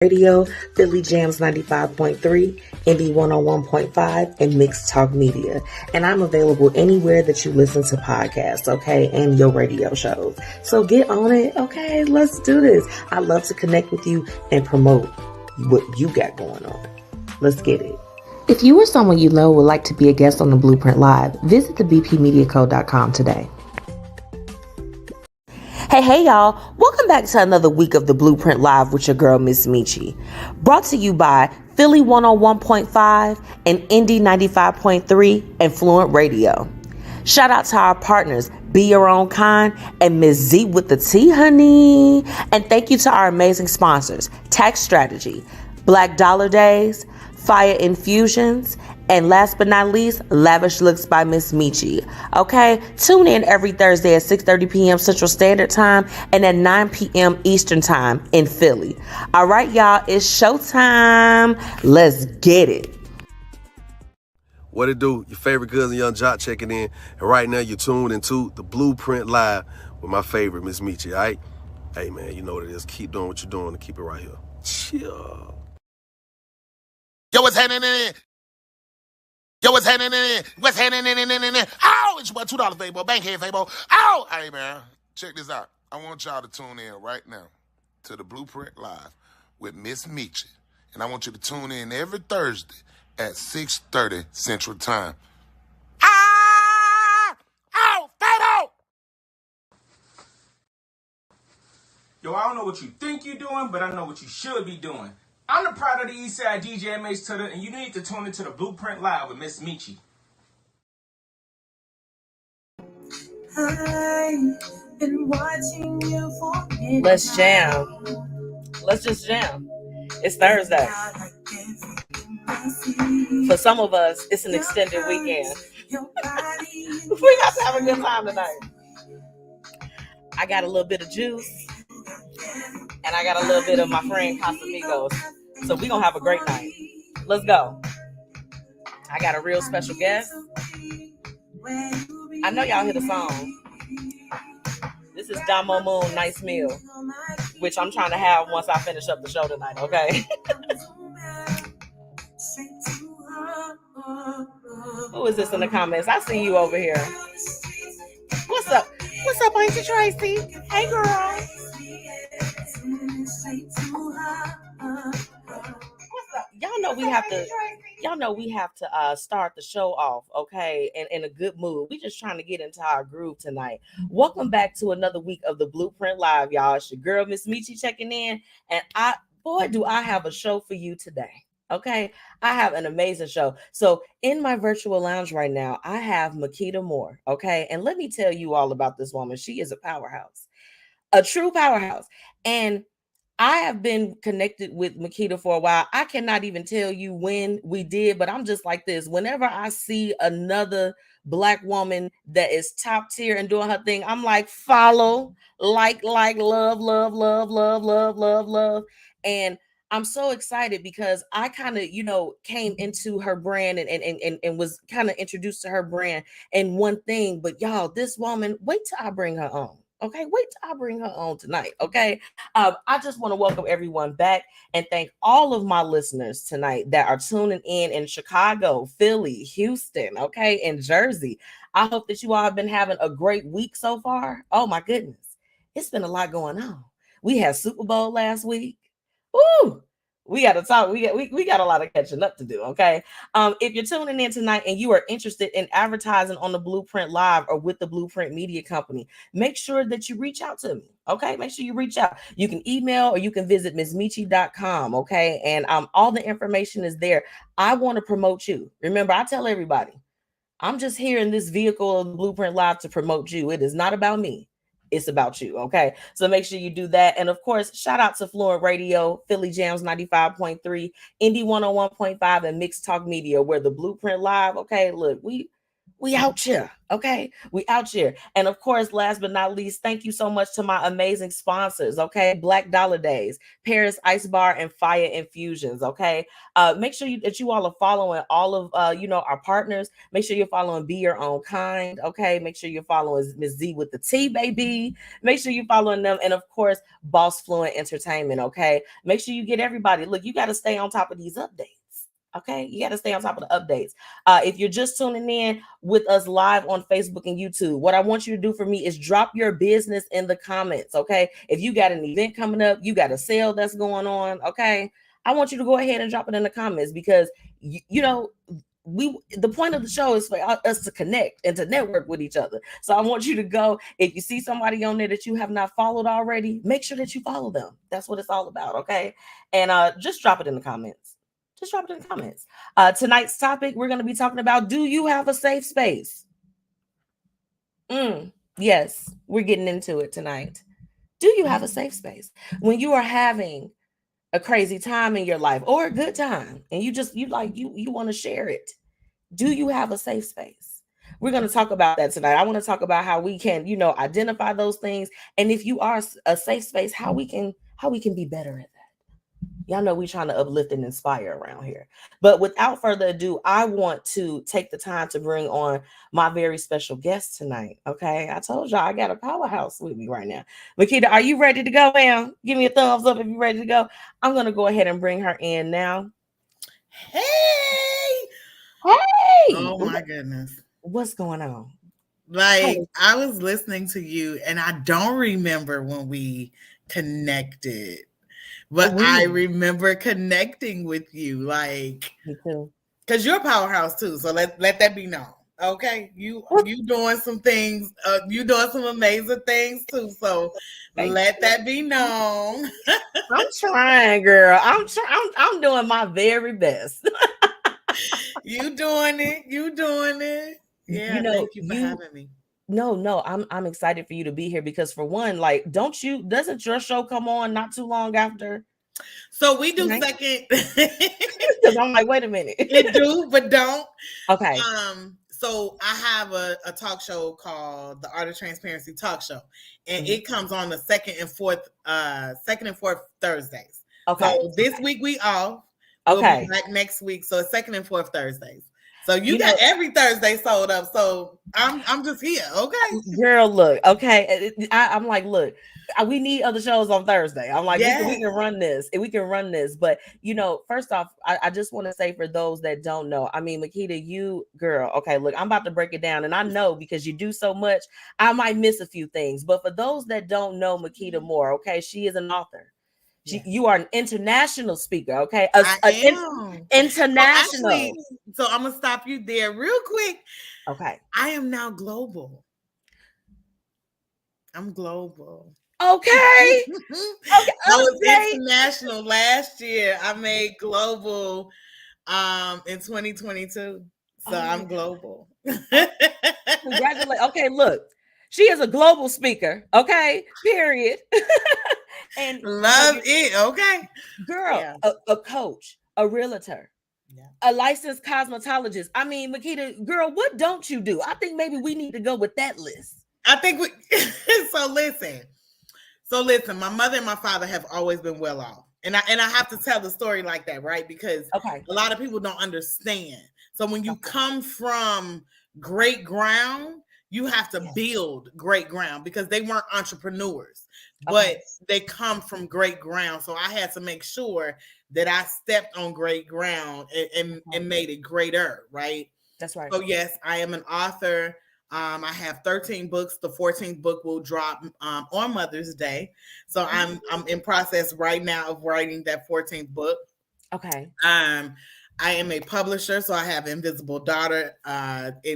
Radio, Philly Jams 95.3, Indie 101.5, and Mixed Talk Media. And I'm available anywhere that you listen to podcasts, okay, and your radio shows. So get on it, okay? Let's do this. I love to connect with you and promote what you got going on. Let's get it. If you or someone you know would like to be a guest on the Blueprint Live, visit thebpmediacode.com today. Hey, y'all. Welcome back to another week of the Blueprint Live with your girl, MzMetchi. Brought to you by Philly 101.5 and Indie 95.3 and Fluent Radio. Shout out to our partners, Be Your Own Kind and MzWTT, honey. And thank you to our amazing sponsors, Tax Strategy, Black Dollar Days, Fiya Infusions, and last but not least, Lavish Looks by MzMetchi. Okay, tune in every Thursday at 6:30 p.m. Central Standard Time and at 9 p.m. Eastern Time in Philly. All right, y'all, it's showtime. Let's get it. What it do? Your favorite cousin Young Jock checking in, and right now you're tuned into the Blueprint Live with my favorite MzMetchi. All right, hey man, you know what it is. Keep doing what you're doing and keep it right here. Chill. Yo, what's happening? Yo, what's happening? What's happening? Oh, it's your $2 Fabo, Bankhead Fabo. Oh, hey man, check this out. I want y'all to tune in right now to the Blueprint Live with MzMetchi, and I want you to tune in every Thursday at 6:30 Central Time. Ah! Oh, Fabo! Yo, I don't know what you think you're doing, but I know what you should be doing. I'm the pride of the Eastside DJ MH and you need to tune into the Blueprint Live with MzMetchi. I've been watching you for Let's jam. Let's just jam. It's Thursday. For some of us, it's an extended weekend. We got to have a good time tonight. I got a little bit of juice, and I got a little bit of my friend Casamigos. So we're going to have a great night. Let's go. I got a real special guest. I know y'all hear the song. This is Damo Moon, Nice Meal, which I'm trying to have once I finish up the show tonight, okay? Who is this in the comments? I see you over here. What's up? What's up, Auntie Tracy? Hey, girl. Y'all know we have to start the show off, okay, in a good mood. We just trying to get into our groove tonight. Welcome back to another week of the Blueprint Live, y'all. It's your girl, MzMetchi, checking in, and do I have a show for you today. Okay, I have an amazing show. So in my virtual lounge right now, I have Mikkita Moore, okay, and let me tell you all about this woman. She is a powerhouse, a true powerhouse, and I have been connected with Mikkita for a while. I cannot even tell you when we did, but I'm just like this. Whenever I see another Black woman that is top tier and doing her thing, I'm like, follow, like, love, love, love, love, love, love, love. And I'm so excited because I kind of, came into her brand and was kind of introduced to her brand and one thing. But y'all, this woman, wait till I bring her on. Okay, wait till I bring her on tonight. Okay, I just want to welcome everyone back and thank all of my listeners tonight that are tuning in Chicago, Philly, Houston, okay, and Jersey. I hope that you all have been having a great week so far. Oh my goodness, it's been a lot going on. We had Super Bowl last week. Ooh. We got to talk. We got a lot of catching up to do. Okay. If you're tuning in tonight and you are interested in advertising on the Blueprint Live or with the Blueprint Media Company, make sure that you reach out to me. Okay. Make sure you reach out. You can email or you can visit MzMetchi.com. Okay. And all the information is there. I want to promote you. Remember, I tell everybody, I'm just here in this vehicle of the Blueprint Live to promote you. It is not about me. It's about you, okay? So make sure you do that. And of course, shout out to Fluent Radio, Philly Jams 95.3, Indie 101.5, and Mixed Talk Media, where the Blueprint Live, okay, look, we We out here, okay? We out here. And of course, last but not least, thank you so much to my amazing sponsors, okay? Black Dollar Days, Paris Ice Bar, and Fiya Infusions, okay? Make sure that you all are following all of our partners. Make sure you're following Be Your Own Kind, okay? Make sure you're following Ms. Z with the T, baby. Make sure you're following them, and of course, BossFluent Entertainment, okay? Make sure you get everybody. Look, you got to stay on top of these updates. Okay, you got to stay on top of the updates. If you're just tuning in with us live on Facebook and YouTube, what I want you to do for me is drop your business in the comments. Okay, if you got an event coming up, you got a sale that's going on. Okay, I want you to go ahead and drop it in the comments because the point of the show is for us to connect and to network with each other. So I want you to go, if you see somebody on there that you have not followed already, make sure that you follow them. That's what it's all about. Okay, and just drop it in the comments. Just drop it in the comments. Tonight's topic, we're going to be talking about, do you have a safe space? Yes, we're getting into it tonight. Do you have a safe space? When you are having a crazy time in your life or a good time and you want to share it, do you have a safe space? We're going to talk about that tonight. I want to talk about how we can, identify those things. And if you are a safe space, how we can be better at that. Y'all know we're trying to uplift and inspire around here. But without further ado, I want to take the time to bring on my very special guest tonight. Okay. I told y'all I got a powerhouse with me right now. Mikkita, are you ready to go, ma'am? Give me a thumbs up if you're ready to go. I'm going to go ahead and bring her in now. Hey. Oh my goodness. What's going on? Like, I was listening to you and I don't remember when we connected. But I remember connecting with you, like, me too, because you're a powerhouse too. So let that be known, okay? You doing some things, you doing some amazing things too. So let that be known. I'm trying, girl. I'm doing my very best. You doing it? Yeah, thank you for having me. No, I'm excited for you to be here because for one, like, doesn't your show come on not too long after? So we do second. Because I'm like, wait a minute. It do, but don't. Okay. So I have a talk show called the Art of Transparency Talk Show, and it comes on the second and fourth Thursdays. Okay. So this week we off. Okay. We'll be back next week. So it's second and fourth Thursdays. So you got every Thursday sold up. So I'm just here. Okay. Girl, look. Okay. I'm like, look, we need other shows on Thursday. I'm like, we can run this. We can run this. But, first off, I just want to say for those that don't know, I mean, Mikkita, you, girl, okay, look, I'm about to break it down. And I know because you do so much, I might miss a few things. But for those that don't know Mikkita Moore, okay, she is an author. You are an international speaker, okay? I am. International. So I'm going to stop you there real quick. Okay. I am now global. I'm global. Okay. Okay. I was international last year. I made global in 2022. So I'm global. Congratulations. Okay, look. She is a global speaker. Okay. Period. And love it. Okay. Girl, a coach, a realtor, a licensed cosmetologist. I mean, Mikkita, girl, what don't you do? I think maybe we need to go with that list. I think so listen, my mother and my father have always been well off. And I have to tell the story like that, right? Because a lot of people don't understand. So when you come from great ground, you have to build great ground because they weren't entrepreneurs, but they come from great ground. So I had to make sure that I stepped on great ground and made it greater, right? That's right. So yes, I am an author. I have 13 books. The 14th book will drop on Mother's Day. So I'm in process right now of writing that 14th book. Okay. I am a publisher, so I have Invisible Daughter,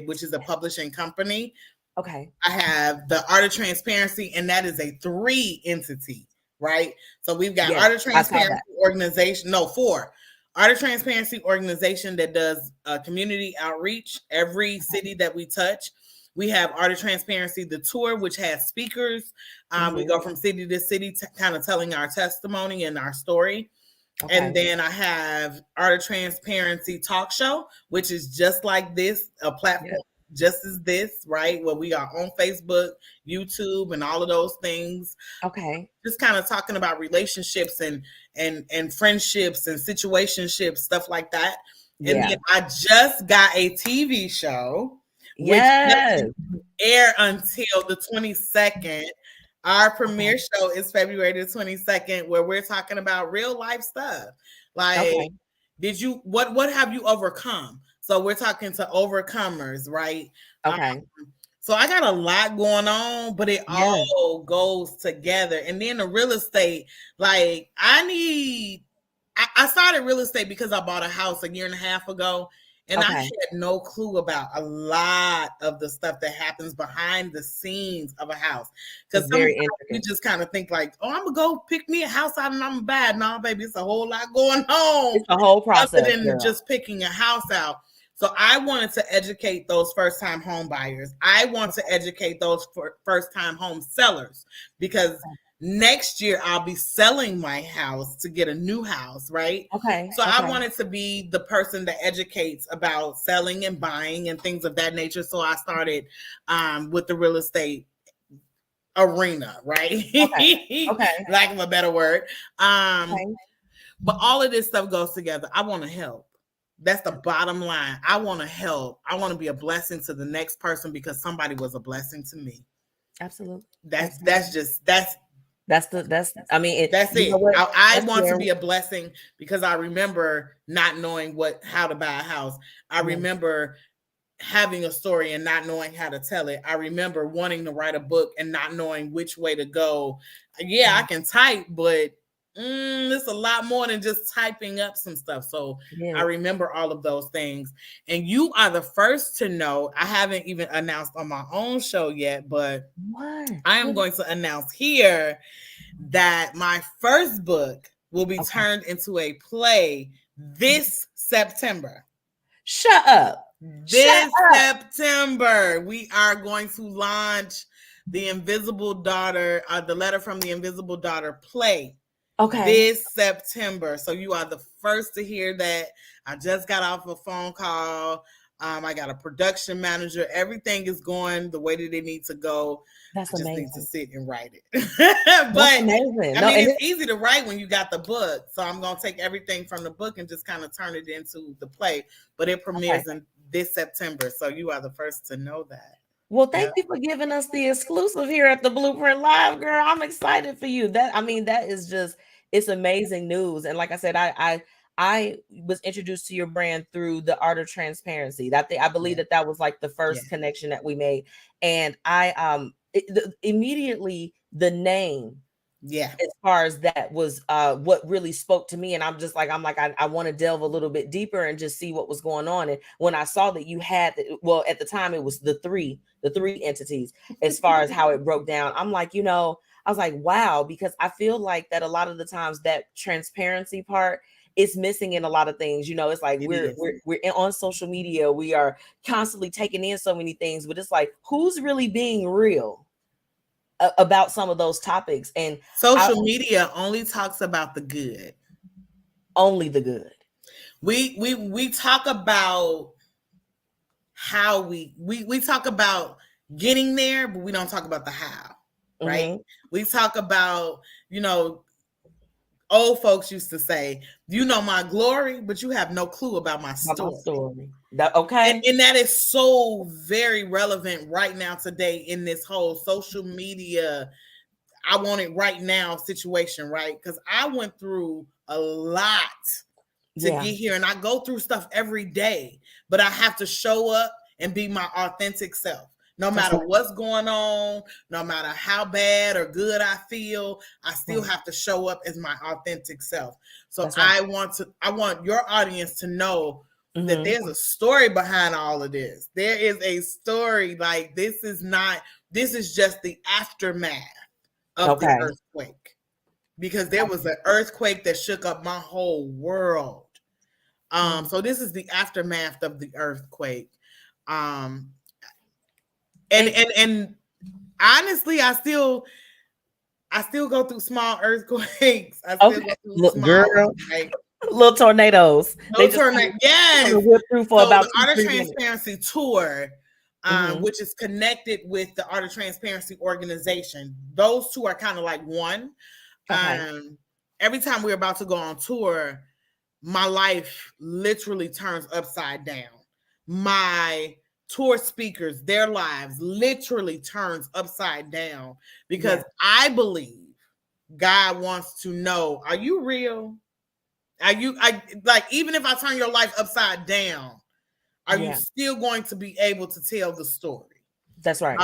which is a publishing company. Okay. I have the Art of Transparency, and that is a 3 entity, right? So we've got Art of Transparency organization, 4. Art of Transparency organization that does community outreach, every city that we touch. We have Art of Transparency, the tour, which has speakers. We go from city to city, kind of telling our testimony and our story. Okay. And then I have Art of Transparency Talk Show, which is just like this, a platform just as this, right? Where we are on Facebook, YouTube, and all of those things. Okay. Just kind of talking about relationships and friendships and situationships, stuff like that. And then I just got a TV show, which doesn't air until the 22nd. Our premiere show is February the 22nd, where we're talking about real life stuff. Like, what have you overcome? So we're talking to overcomers, right? Okay. So I got a lot going on, but it all goes together. And then the real estate, like I started real estate because I bought a house a year and a half ago. And I had no clue about a lot of the stuff that happens behind the scenes of a house. Because sometimes you just kind of think like, oh, I'm going to go pick me a house out and I'm bad. No, baby, it's a whole lot going on. It's a whole process. Other than just picking a house out. So I wanted to educate those first-time home buyers. I want to educate those first-time home sellers because next year I'll be selling my house to get a new house, right? Okay. So I wanted to be the person that educates about selling and buying and things of that nature. So I started with the real estate arena, right? Okay. Lack of a better word. But all of this stuff goes together. I want to help. That's the bottom line. I want to help. I want to be a blessing to the next person because somebody was a blessing to me. Absolutely. That's it. I want to be a blessing because I remember not knowing how to buy a house. I remember having a story and not knowing how to tell it. I remember wanting to write a book and not knowing which way to go. Yeah, I can type, but it's a lot more than just typing up some stuff. So I remember all of those things. And you are the first to know. I haven't even announced on my own show yet, but I am going to announce here that my first book will be turned into a play this September. Shut up. September, we are going to launch The Invisible Daughter, the Letter from the Invisible Daughter play. This September. So you are the first to hear that. I just got off a phone call. I got a production manager. Everything is going the way that it needs to go. That's amazing. I just need to sit and write it. But it's easy to write when you got the book. So I'm going to take everything from the book and just kind of turn it into the play. But it premieres in this September. So you are the first to know that. Well, thank you for giving us the exclusive here at the Blueprint Live, girl. I'm excited for you. That is just, it's amazing news. And like I said, I was introduced to your brand through the Art of Transparency. I believe that was like the first connection that we made. And immediately the name, as far as that was what really spoke to me. And I'm like, I want to delve a little bit deeper and just see what was going on. And when I saw that you had, at the time it was the three entities as far as how it broke down. I'm like, I was like, wow, because I feel like that a lot of the times that transparency part is missing in a lot of things. It's like we're on social media. We are constantly taking in so many things, but it's like, who's really being real about some of those topics? And social media only talks about the good. Only the good. We talk about how we talk about getting there, but we don't talk about the how, right? We talk about, old folks used to say, my glory, but you have no clue about my story. And that is so very relevant right now today in this whole social media, I want it right now situation, right? Because I went through a lot to get here, and I go through stuff every day, but I have to show up and be my authentic self. No matter what's going on, no matter how bad or good I feel, I still have to show up as my authentic self. So I want your audience to know that there's a story behind all of this. There is a story. Like, this is just the aftermath of the earthquake, because there was an earthquake that shook up my whole world. So this is the aftermath of the earthquake. And honestly, I still go through small earthquakes. I still go through small little tornadoes. Yes. Whip through for about the Art of Transparency tour which is connected with the Art of Transparency organization. Those two are kind of like one. Every time we're about to go on tour, my life literally turns upside down. My tour speakers, their lives literally turns upside down because I believe God wants to know, are you real? Even if I turn your life upside down, are you still going to be able to tell the story? That's right.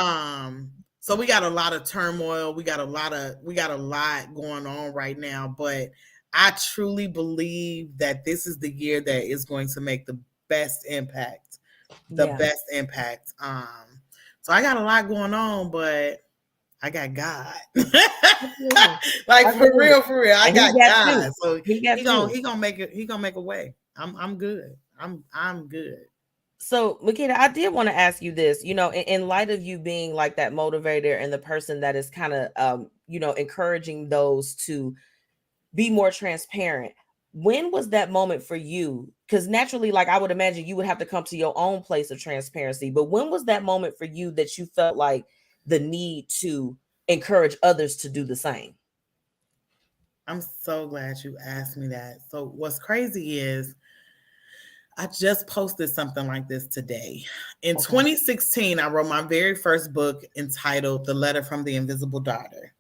So we got a lot of turmoil. We got a lot going on right now, but I truly believe that this is the year that is going to make the best impact. So I got a lot going on, but I got God. For real. I got God. So he gonna make it. He gonna make a way. I'm good. I'm good. So, Mikkita, I did want to ask you this, in light of you being like that motivator and the person that is kind of, encouraging those to be more transparent. When was that moment for you? Because naturally, like I would imagine you would have to come to your own place of transparency. But when was that moment for you that you felt like the need to encourage others to do the same? I'm so glad you asked me that. So what's crazy is I just posted something like this today. In 2016, I wrote my very first book entitled The Letter from the Invisible Daughter.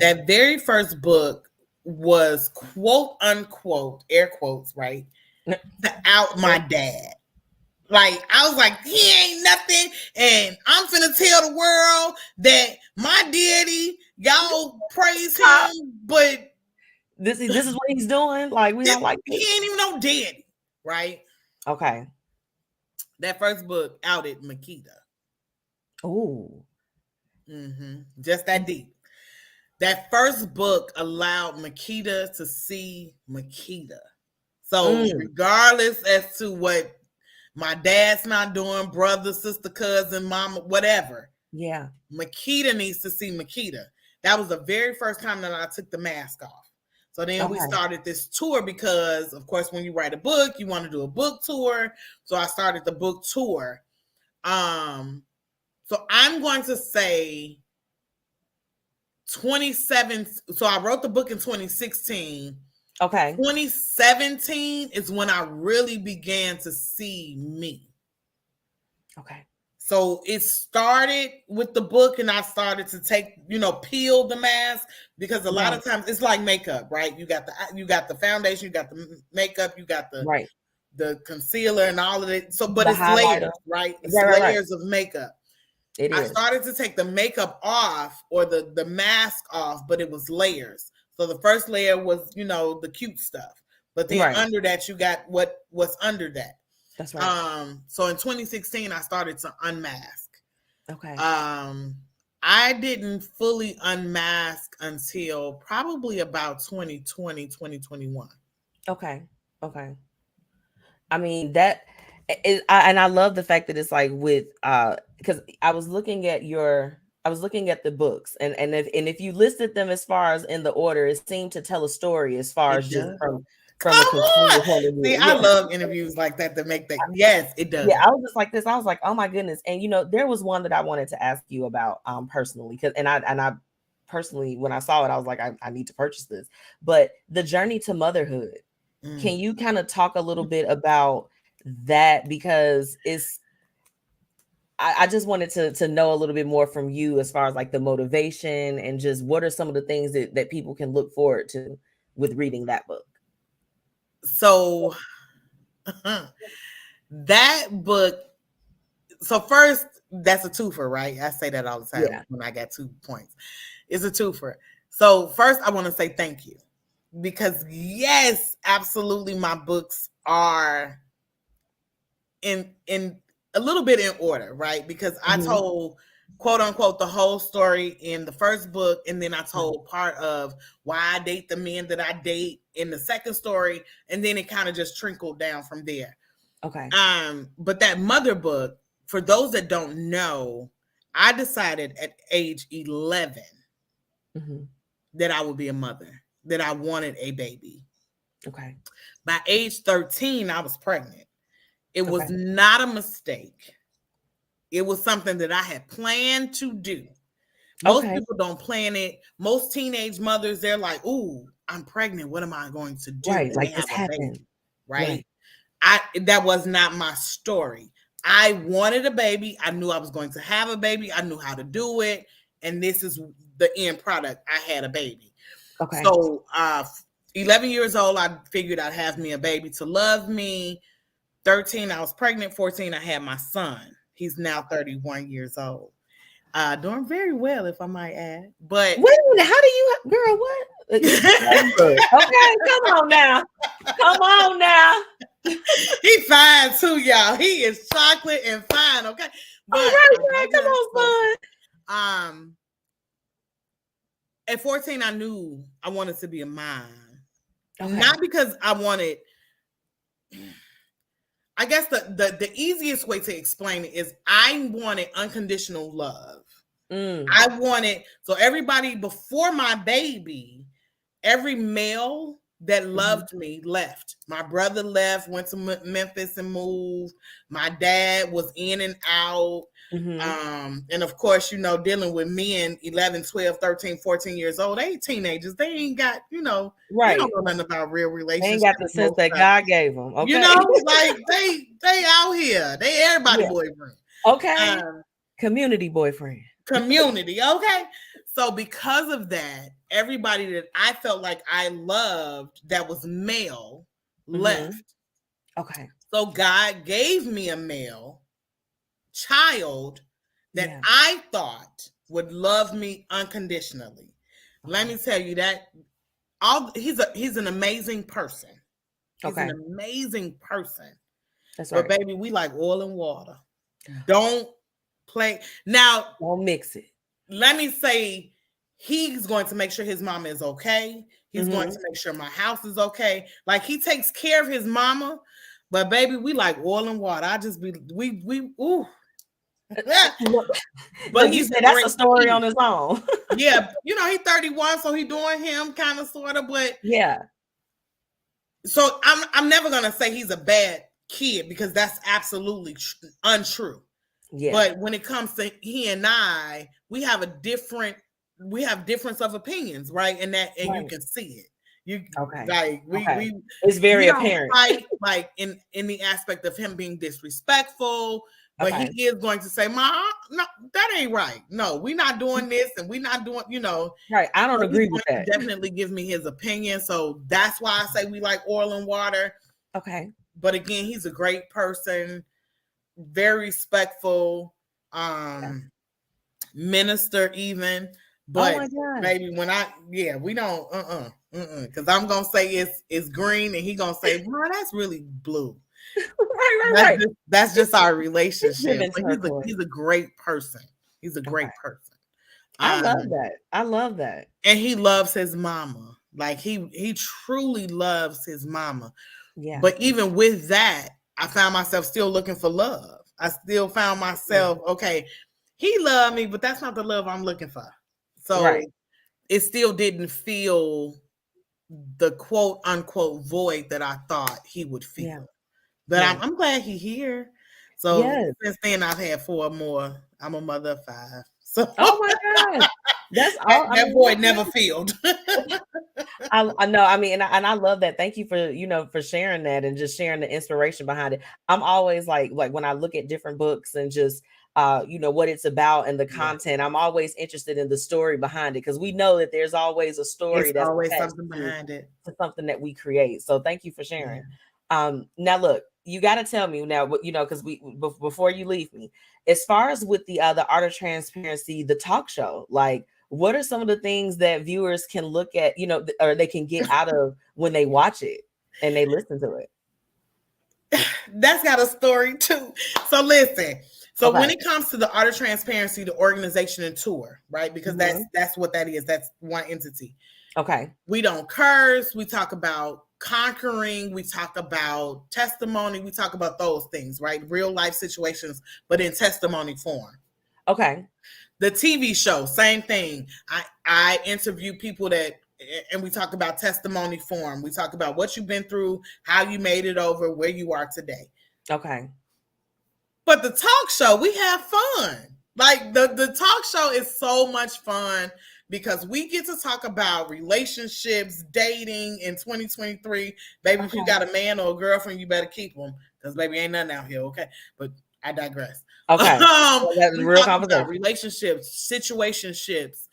That very first book was quote unquote, air quotes, right? To out my dad. Like, I was like, he ain't nothing. And I'm finna tell the world that my daddy, y'all praise him, but this is what he's doing. Like, we don't like this. He ain't even no daddy, right? Okay. That first book outed Mikkita. Oh. Just that deep. That first book allowed Mikkita to see Mikkita. So regardless as to what my dad's not doing, brother, sister, cousin, mama, whatever. Yeah. Mikkita needs to see Mikkita. That was the very first time that I took the mask off. So then we started this tour because, of course, when you write a book, you want to do a book tour. So I started the book tour. So I'm going to say 27. So I wrote the book in 2016. 2017 is when I really began to see me. So it started with the book and I started to take, peel the mask because a lot of times it's like makeup, right? You got the foundation, you got the makeup, you got the concealer and all of it. So, but it's layers, right? It's layers of makeup. I started to take the makeup off or the mask off, but it was layers. So the first layer was, the cute stuff. But then under that, you got what's under that. That's right. So in 2016, I started to unmask. I didn't fully unmask until probably about 2020, 2021. Okay. I mean, that is, and I love the fact that it's like with, because I was looking at the books and if you listed them as far as in the order, it seemed to tell a story as far as just from a consumer point of view. See, I love interviews like that to make that. Yes, it does. Yeah, I was just like this. I was like, oh my goodness. And there was one that I wanted to ask you about personally, because I personally, when I saw it, I was like, I need to purchase this. But the journey to motherhood. Can you kind of talk a little bit about that? Because I just wanted to know a little bit more from you as far as like the motivation and just what are some of the things that people can look forward to with reading that book. So that book, so first, that's a twofer, right? I say that all the time when I got 2 points. It's a twofer. So first, I want to say thank you. Because yes, absolutely, my books are in a little bit in order, right? Because I told, quote unquote, the whole story in the first book, and then I told part of why I date the men that I date in the second story, and then it kind of just trickled down from there. But that mother book, for those that don't know, I decided at age 11 that I would be a mother, that I wanted a baby. By age 13, I was pregnant. It was not a mistake. It was something that I had planned to do. Most people don't plan it. Most teenage mothers, they're like, "Ooh, I'm pregnant. What am I going to do?" Right, and like they this have a happened. baby, right? That was not my story. I wanted a baby. I knew I was going to have a baby. I knew how to do it, and this is the end product. I had a baby. Okay. So, 11 years old, I figured I'd have me a baby to love me. 13, I was pregnant. 14, I had my son. He's now 31 years old. Doing very well, if I might add. But wait a minute, how do you, girl? What? Okay, come on now. Come on now. He fine too, y'all. He is chocolate and fine. Okay, but all right, come on, son. At 14, I knew I wanted to be a mom. Okay. Not because I wanted. I guess the easiest way to explain it is I wanted unconditional love. I wanted, so everybody before my baby, every male that loved me left. My brother left, went to Memphis and moved. My dad was in and out. And of course, dealing with men 11, 12, 13, 14 years old, they ain't teenagers. They ain't got, they don't know nothing about real relationships. They ain't got the sense that God gave them. Okay. Like they out here. They everybody boyfriend. Okay. Community boyfriend. Community. Okay. So because of that, everybody that I felt like I loved that was male left. Okay. So God gave me a male child that I thought would love me unconditionally. Okay. Let me tell you that he's an amazing person. He's an amazing person. That's right. But baby, we like oil and water. Don't play. Now, don't mix it. Let me say, he's going to make sure his mama is okay. He's going to make sure my house is okay. Like, he takes care of his mama, but baby, we like oil and water. I just be ooh. But you said that's a story on his own. Yeah, he's 31, so he doing him kind of sort of, but yeah. So I'm never gonna say he's a bad kid because that's absolutely untrue. Yeah. But when it comes to he and I, we have difference of opinions, right? And you can see it. Like we it's very apparent. Fight, like in the aspect of him being disrespectful, but he is going to say, "Ma, no, that ain't right. No, we're not doing this, and we're not doing, Right. I don't agree with that. Definitely give me his opinion. So that's why I say we like oil and water. Okay. But again, he's a great person, very respectful, minister even. But maybe when we don't, because I'm gonna say it's green, and he gonna say, "Bro, that's really blue." Right. That's just our relationship. He's a great person. He's a great person. I love that. And he loves his mama. Like he truly loves his mama. Yeah. But even with that, I found myself still looking for love. I still found myself, okay, he loved me, but that's not the love I'm looking for. So it still didn't feel the quote unquote void that I thought he would feel. Yeah. But I'm glad he's here. So since then, I've had 4 more. I'm a mother of 5. So oh my God, that's all. That boy never failed. I know. I mean, and I love that. Thank you for for sharing that and just sharing the inspiration behind it. I'm always like when I look at different books and just what it's about and the content. I'm always interested in the story behind it because we know that there's always a story. There's always something behind it. To something that we create. So thank you for sharing. Now look, you got to tell me now what because before you leave me, as far as with the Art of Transparency, the talk show, like what are some of the things that viewers can look at, or they can get out of when they watch it and they listen to it? That's got a story too. So listen. So when it comes to the Art of Transparency, the organization and tour, right? Because that's what that is. That's one entity. Okay. We don't curse. We talk about conquering. We talk about testimony. We talk about those things, right? Real life situations, but in testimony form. Okay. The TV show, same thing. I interview people and we talk about testimony form. We talk about what you've been through, how you made it over, where you are today. Okay. But the talk show, we have fun. Like the talk show is so much fun because we get to talk about relationships, dating in 2023. Baby, if you got a man or a girlfriend, you better keep them because baby ain't nothing out here. Okay, but I digress. Okay, well, that's real conversation. Relationships, situationships,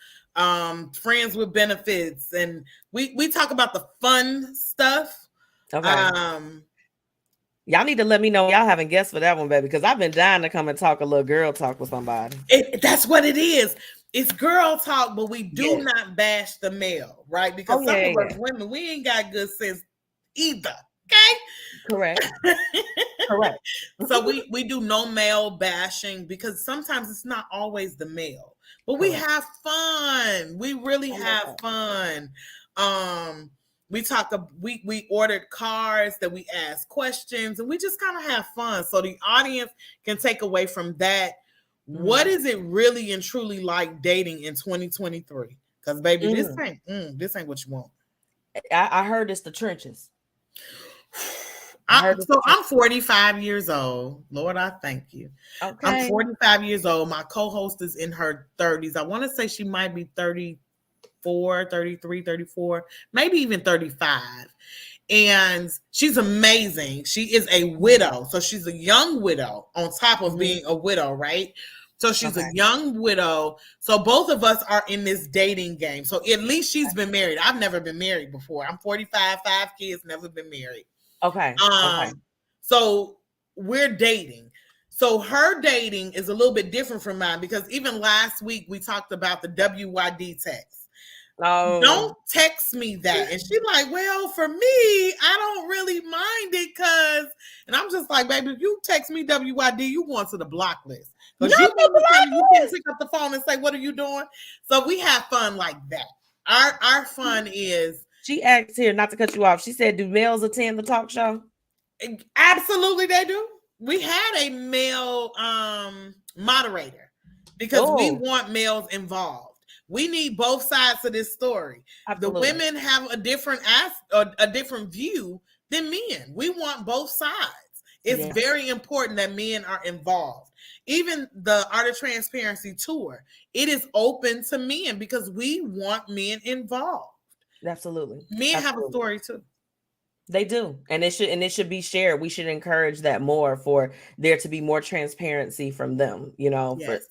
friends with benefits, and we talk about the fun stuff. Okay. Y'all need to let me know y'all having guests for that one, baby, because I've been dying to come and talk a little girl talk with somebody. That's what it is. It's girl talk, but we do not bash the male, right? Because some of us women, we ain't got good sense either. Okay? Correct. Correct. So we do no male bashing because sometimes it's not always the male. But we have fun. We really have fun. We ordered cards that we ask questions and we just kind of have fun. So the audience can take away from that. What is it really and truly like dating in 2023? Because baby, this ain't what you want. I heard it's the trenches. I'm 45 years old. Lord, I thank you. Okay. I'm 45 years old. My co-host is in her 30s. I want to say she might be 34, 33, 34, maybe even 35. And she's amazing. She is a widow. So she's a young widow on top of being a widow, right? So she's a young widow. So both of us are in this dating game. So at least she's been married. I've never been married before. I'm 45, 5 kids, never been married. Okay. So we're dating. So her dating is a little bit different from mine because even last week we talked about the WYD text. Oh. Don't text me that. And she's like, well, for me, I don't really mind it because, and I'm just like, baby, if you text me WYD, you want to the block list. Because you can pick up the phone and say, what are you doing? So we have fun like that. Our fun is. She asked here, not to cut you off. She said, do males attend the talk show? Absolutely, they do. We had a male moderator because we want males involved. We need both sides of this story. Absolutely. The women have a different view than men. We want both sides. It's very important that men are involved. Even the Art of Transparency tour, it is open to men because we want men involved. Absolutely. Men have a story too. They do. And it should be shared. We should encourage that more for there to be more transparency from them, you know. Yes.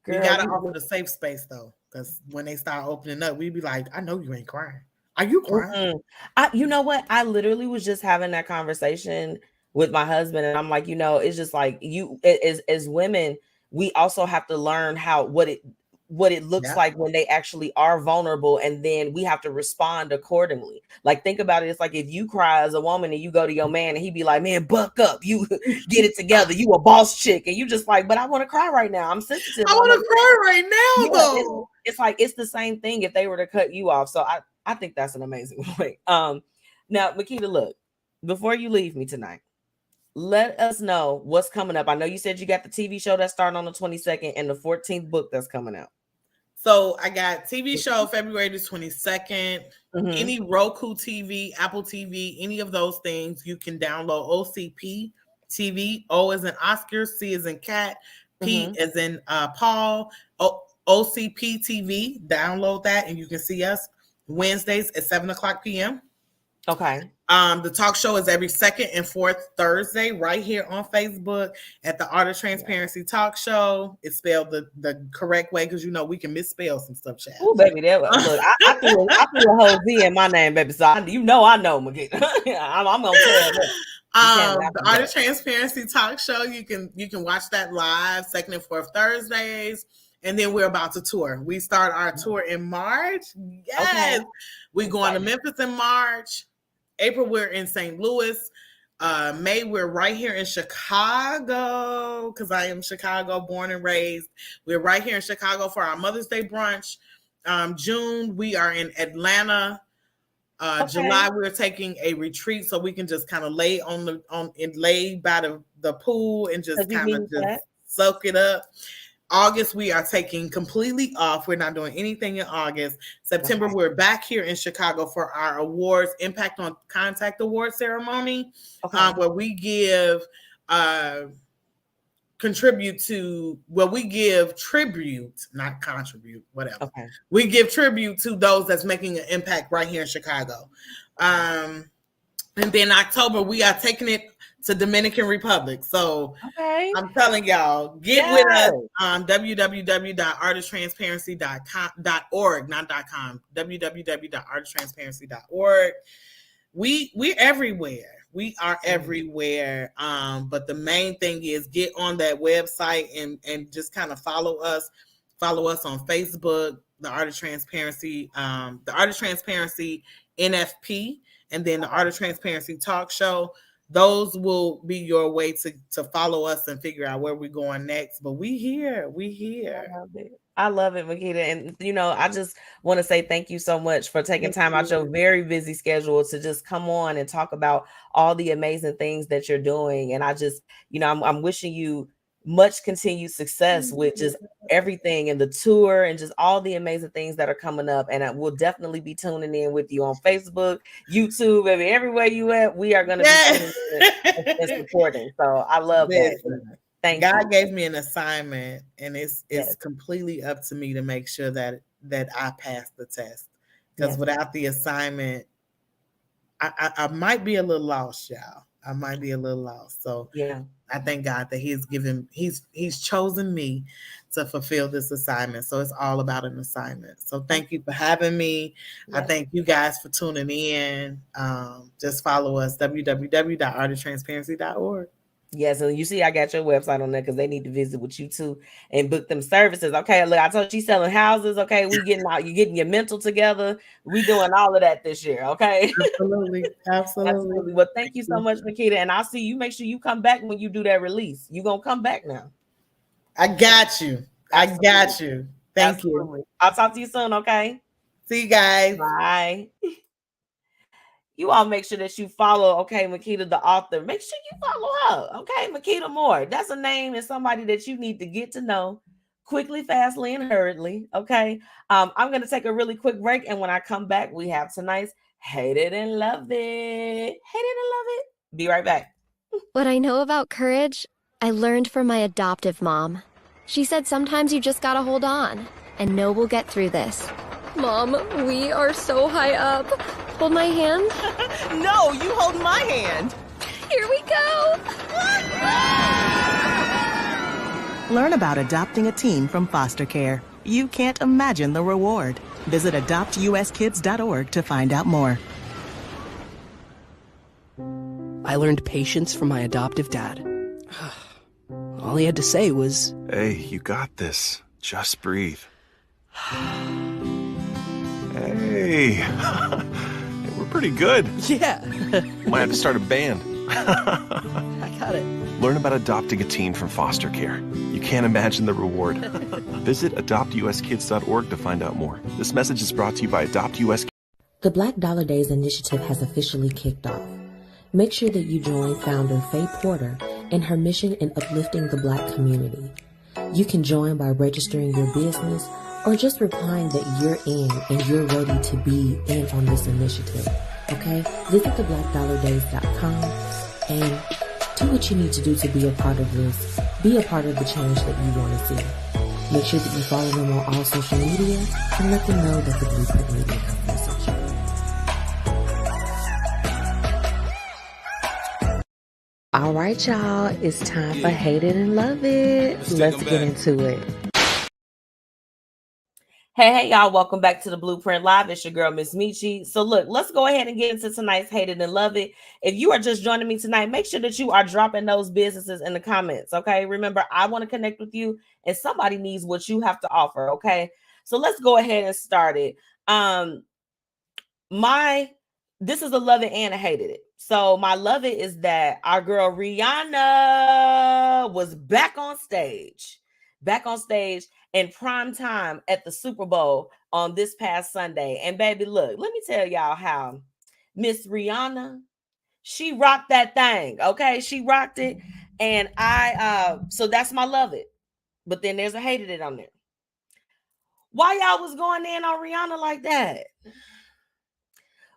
We gotta offer the safe space though. Because when they start opening up, we'd be like, I know you ain't crying. Are you crying? You know what? I literally was just having that conversation with my husband. And I'm like, you know, it's just like as women, we also have to learn what it looks like when they actually are vulnerable. And then we have to respond accordingly. Like, think about it. It's like if you cry as a woman and you go to your man and he be like, man, buck up. You get it together. You a boss chick. And you just like, but I want to cry right now. I'm sensitive. I want to cry right now, though. It's like, it's the same thing if they were to cut you off. So I think that's an amazing point. Now, Mikkita, look, before you leave me tonight, let us know what's coming up. I know you said you got the TV show that's starting on the 22nd and the 14th book that's coming out. So I got TV show February the 22nd. Any Roku TV, Apple TV, any of those things, you can download OCP TV. O as in Oscar, C as in cat, P as in Paul. OCP TV. Download that and you can see us Wednesdays at 7:00 p.m. Okay. The talk show is every second and fourth Thursday right here on Facebook at the Art of Transparency Talk Show. It's spelled the correct way because you know we can misspell some stuff, chat. Oh, baby, look, I threw a whole Z in my name, baby. So I know, Mikkita. I'm gonna tell you. The Art of Transparency Talk Show. You can watch that live second and fourth Thursdays. And then we're about to tour. We start our tour in March. Yes. Okay. We're going to Memphis in March. April, we're in St. Louis. May, we're right here in Chicago because I am Chicago born and raised. We're right here in Chicago for our Mother's Day brunch. June, we are in Atlanta. July, we're taking a retreat so we can just kind of lay lay by the pool and just kind of just soak it up. August, we are taking completely off. We're not doing anything in August. September, we're back here in Chicago for our awards, Impact on Contact Award ceremony, where we give contribute to, well, we give tribute, not contribute, whatever. Okay. We give tribute to those that's making an impact right here in Chicago. And then October, we are taking it to Dominican Republic. So okay. I'm telling y'all, get with us on www.artisttransparency.org, not .com, www.artisttransparency.org. We're everywhere. We are everywhere. But the main thing is get on that website and just kind of follow us. Follow us on Facebook, the Art of Transparency, the Art of Transparency NFP, and then the Art of Transparency Talk Show. Those will be your way to follow us and figure out where we're going next. But we here. I love it, Mikkita. And, I just want to say thank you so much for taking time out your very busy schedule to just come on and talk about all the amazing things that you're doing. And I just, I'm wishing you much continued success with just everything and the tour and just all the amazing things that are coming up. And I will definitely be tuning in with you on Facebook, YouTube, baby, everywhere you at. We are going to be tuning in and supporting. So I love that. Thank God you. gave me an assignment, and it's completely up to me to make sure that I pass the test. Because without the assignment, I might be a little lost, y'all. I might be a little lost. So I thank God that He's chosen me to fulfill this assignment. So it's all about an assignment. So thank you for having me. I thank you guys for tuning in. Just follow us, www.artisttransparency.org. Yes, and you see, I got your website on there because they need to visit with you too and book them services. Okay, look, I told you she's selling houses. Okay, we getting out, you getting your mental together. We doing all of that this year. Okay, absolutely. Well, thank you so much, Mikkita, and I'll see you. Make sure you come back when you do that release. You gonna come back now? I got you. Thank you. I'll talk to you soon. Okay. See you guys. Bye. You all make sure that you follow, Mikkita the author. Make sure you follow her, Mikkita Moore. That's a name and somebody that you need to get to know quickly, fastly, and hurriedly, okay? I'm going to take a really quick break, and when I come back, we have tonight's Hate It and Love It. Hate It and Love It. Be right back. What I know about courage, I learned from my adoptive mom. She said sometimes you just gotta hold on, and know we'll get through this. Mom, we are so high up. Hold my hand. No, you hold my hand. Here we go. Learn about adopting a teen from foster care. You can't imagine the reward. Visit adoptuskids.org to find out more. I learned patience from my adoptive dad. All he had to say was, "Hey, you got this. Just breathe." Hey. We're pretty good. Yeah. Might have to start a band. I got it. Learn about adopting a teen from foster care. You can't imagine the reward. Visit adoptuskids.org to find out more. This message is brought to you by Adopt US. The Black Dollar Days initiative has officially kicked off. Make sure that you join founder Faye Porter in her mission in uplifting the Black community. You can join by registering your business or just replying that you're in and you're ready to be in on this initiative. Okay? Visit theblackdollardays.com and do what you need to do to be a part of this. Be a part of the change that you want to see. Make sure that you follow them on all social media and let them know that the Blueprint Media Company sent you. All right, y'all. It's time for Hate It and Love It. Let's get into it. Hey, y'all. Welcome back to the Blueprint Live. It's your girl, MzMetchi. So look, let's go ahead and get into tonight's Hate It and Love It. If you are just joining me tonight, make sure that you are dropping those businesses in the comments, okay? Remember, I want to connect with you, and somebody needs what you have to offer, okay? So let's go ahead and start it. This is a love it and a hated it. So my love it is that our girl Rihanna was back on stage in prime time at the Super Bowl on this past Sunday. And baby, look, let me tell y'all how Miss Rihanna, she rocked that thing. Okay, she rocked it. And so that's my love it. But then there's a hated it on there. Why y'all was going in on Rihanna like that?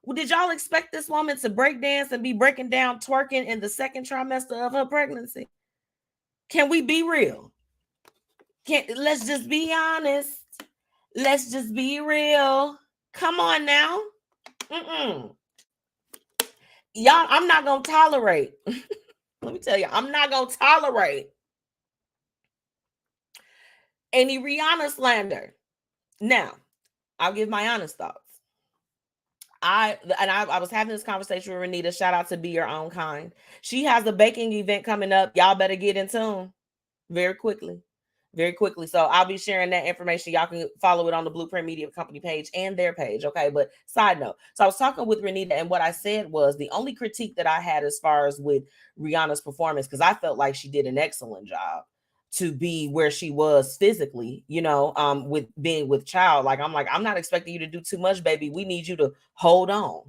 Well, did y'all expect this woman to break dance and be breaking down twerking in the second trimester of her pregnancy? Can we be real? Let's just be honest. Let's just be real. Come on now. Y'all, I'm not going to tolerate. Let me tell you, I'm not going to tolerate any Rihanna slander. Now, I'll give my honest thoughts. I was having this conversation with Renita. Shout out to Be Your Own Kind. She has a baking event coming up. Y'all better get in tune very quickly. Very quickly. So I'll be sharing that information. Y'all can follow it on the Blueprint Media Company page and their page. Okay. But side note. So I was talking with Renita, and what I said was the only critique that I had as far as with Rihanna's performance, because I felt like she did an excellent job to be where she was physically, you know, with being with child. Like, I'm not expecting you to do too much, baby. We need you to hold on.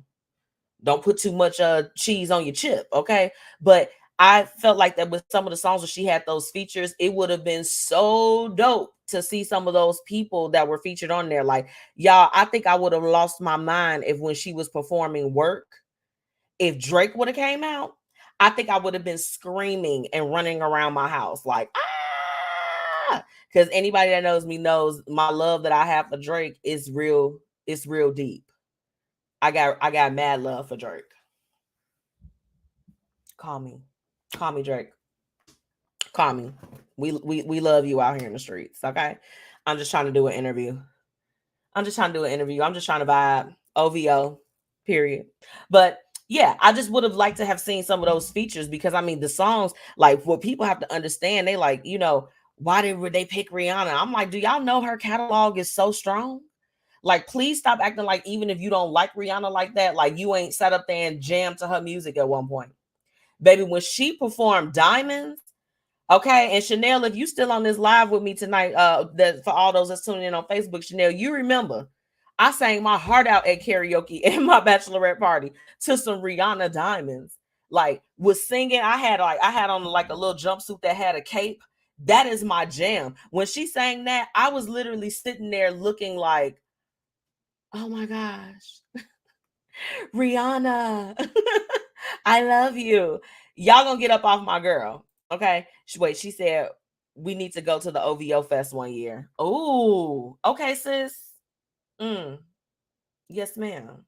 Don't put too much cheese on your chip. Okay. But I felt like that with some of the songs where she had those features, it would have been so dope to see some of those people that were featured on there. Like, y'all, I think I would have lost my mind if when she was performing Work, if Drake would have came out, I think I would have been screaming and running around my house like, ah! Because anybody that knows me knows my love that I have for Drake is real. It's real deep. I got mad love for Drake. Call me Drake. Call me. We love you out here in the streets. Okay. I'm just trying to do an interview. I'm just trying to vibe. OVO, period. But yeah, I just would have liked to have seen some of those features, because I mean, the songs, like, what people have to understand, they like, you know, why did they pick Rihanna? I'm like, do y'all know her catalog is so strong? Like, please stop acting like even if you don't like Rihanna like that, like you ain't sat up there and jammed to her music at one point. Baby, when she performed Diamonds, okay, and Chanel, if you still on this live with me tonight, that for all those that's tuning in on Facebook, Chanel, you remember I sang my heart out at karaoke at my bachelorette party to some Rihanna Diamonds. Like, was singing. I had on like a little jumpsuit that had a cape. That is my jam. When she sang that, I was literally sitting there looking like, oh my gosh, Rihanna, I love you. Y'all gonna get up off my girl. Okay. Wait, she said we need to go to the OVO Fest one year. Oh, okay, sis. Yes, ma'am.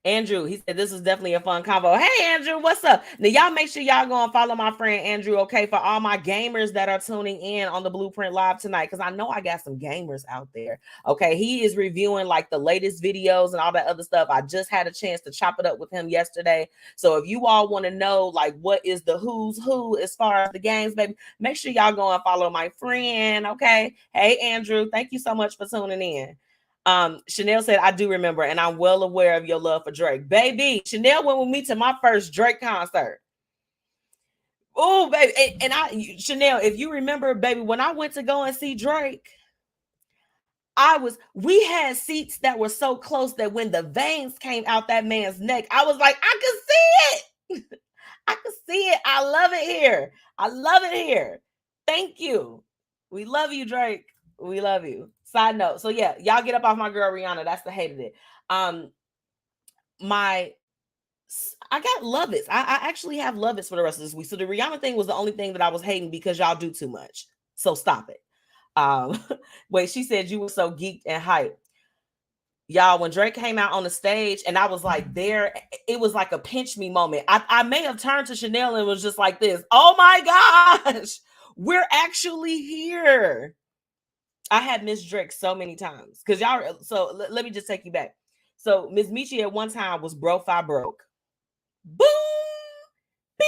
Andrew, he said this is definitely a fun convo. Hey, Andrew, what's up? Now, y'all make sure y'all go and follow my friend Andrew, okay, for all my gamers that are tuning in on the Blueprint Live tonight, because I know I got some gamers out there, okay? He is reviewing, like, the latest videos and all that other stuff. I just had a chance to chop it up with him yesterday. So if you all want to know, like, what is the who's who as far as the games, baby, make sure y'all go and follow my friend, okay? Hey, Andrew, thank you so much for tuning in. Chanel said, I do remember, and I'm well aware of your love for Drake. Baby, Chanel went with me to my first Drake concert. Oh, baby. And Chanel, if you remember, baby, when I went to go and see Drake, we had seats that were so close that when the veins came out that man's neck, I was like, I could see it. I could see it. I love it here. I love it here. Thank you. We love you, Drake. We love you. Side note. So yeah, y'all get up off my girl Rihanna. That's the hate of it. I got love it. I actually have love it for the rest of this week. So the Rihanna thing was the only thing that I was hating because y'all do too much. So stop it. Wait, she said you were so geeked and hyped. Y'all, when Drake came out on the stage and I was like there, it was like a pinch me moment. I may have turned to Chanel and was just like this. Oh my gosh, we're actually here. I had missed Drake so many times because y'all. So let me just take you back. So MzMetchi at one time was Bro Fi Broke. Boom, bing.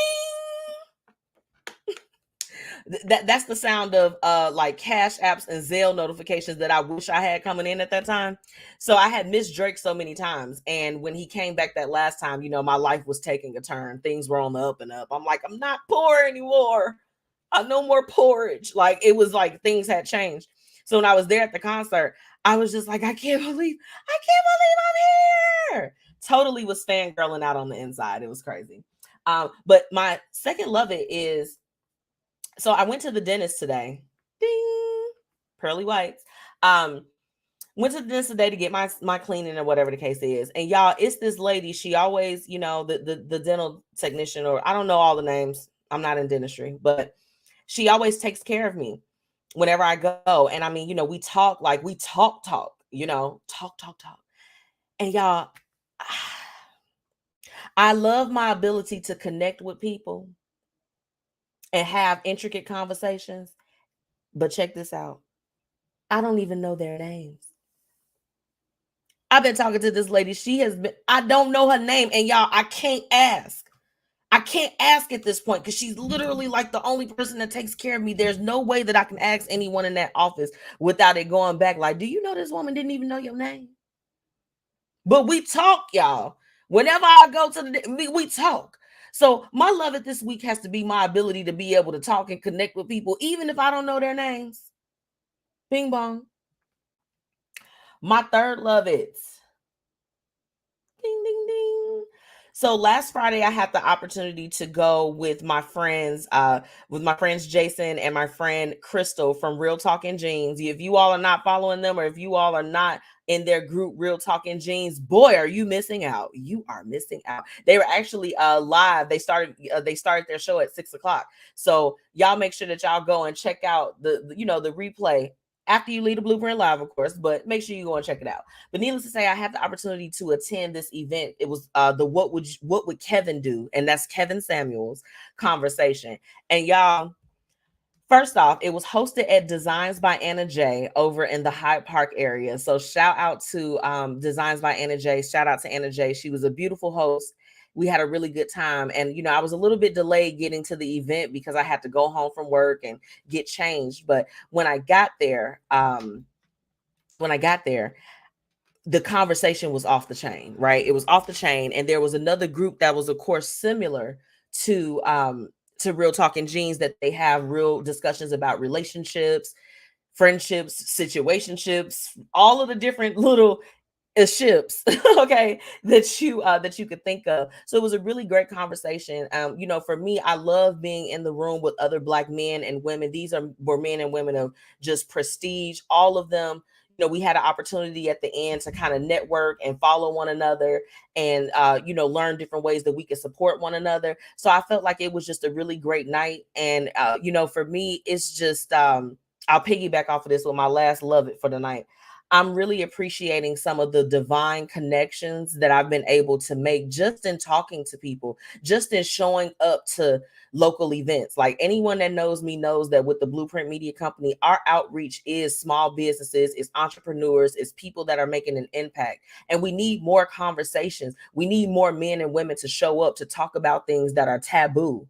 That's the sound of like Cash Apps and Zelle notifications that I wish I had coming in at that time. So I had missed Drake so many times, and when he came back that last time, you know, my life was taking a turn. Things were on the up and up. I'm like, I'm not poor anymore. No more porridge. Like, it was like things had changed. So when I was there at the concert, I was just like, I can't believe I'm here. Totally was fangirling out on the inside. It was crazy. But my second love it is, so I went to the dentist today. Ding, pearly whites. Went to the dentist today to get my cleaning or whatever the case is. And y'all, it's this lady. She always, you know, the dental technician, or I don't know all the names. I'm not in dentistry, but she always takes care of me whenever I go. And I mean, you know, we talk, you know, talk. And y'all, I love my ability to connect with people and have intricate conversations. But check this out. I don't even know their names. I've been talking to this lady. I don't know her name. And y'all, I can't ask. At this point because she's literally like the only person that takes care of me. There's no way that I can ask anyone in that office without it going back. Like, do you know this woman didn't even know your name? But we talk, y'all. Whenever I go to we talk. So my love it this week has to be my ability to be able to talk and connect with people, even if I don't know their names. Bing bong. My third love it's ding ding ding. So last Friday I had the opportunity to go with my friends Jason and my friend Crystal from Real Talking Jeans. If you all are not following them, or if you all are not in their group Real Talking Jeans, boy, are you missing out. You are missing out. They were actually live. They started their show at 6:00. So y'all make sure that y'all go and check out the replay after you leave the Blueprint Live, of course, but make sure you go and check it out. But needless to say, I had the opportunity to attend this event. It was the What Would Kevin Do? And that's Kevin Samuel's conversation. And y'all, first off, it was hosted at Designs by Anna J over in the Hyde Park area. So shout out to Designs by Anna J. Shout out to Anna J. She was a beautiful host. We had a really good time. And, you know, I was a little bit delayed getting to the event because I had to go home from work and get changed. But when I got there, the conversation was off the chain, right? It was off the chain. And there was another group that was, of course, similar to Real Talking Jeans, that they have real discussions about relationships, friendships, situationships, all of the different little ships, okay, that you could think of. So it was a really great conversation. You know, for me, I love being in the room with other Black men and women. These were men and women of just prestige, all of them. You know, we had an opportunity at the end to kind of network and follow one another and, you know, learn different ways that we could support one another. So I felt like it was just a really great night. And, you know, for me, it's just, I'll piggyback off of this with my last love it for the night. I'm really appreciating some of the divine connections that I've been able to make just in talking to people, just in showing up to local events. Like anyone that knows me knows that with the Blueprint Media Company, our outreach is small businesses, it's entrepreneurs, it's people that are making an impact. And we need more conversations. We need more men and women to show up to talk about things that are taboo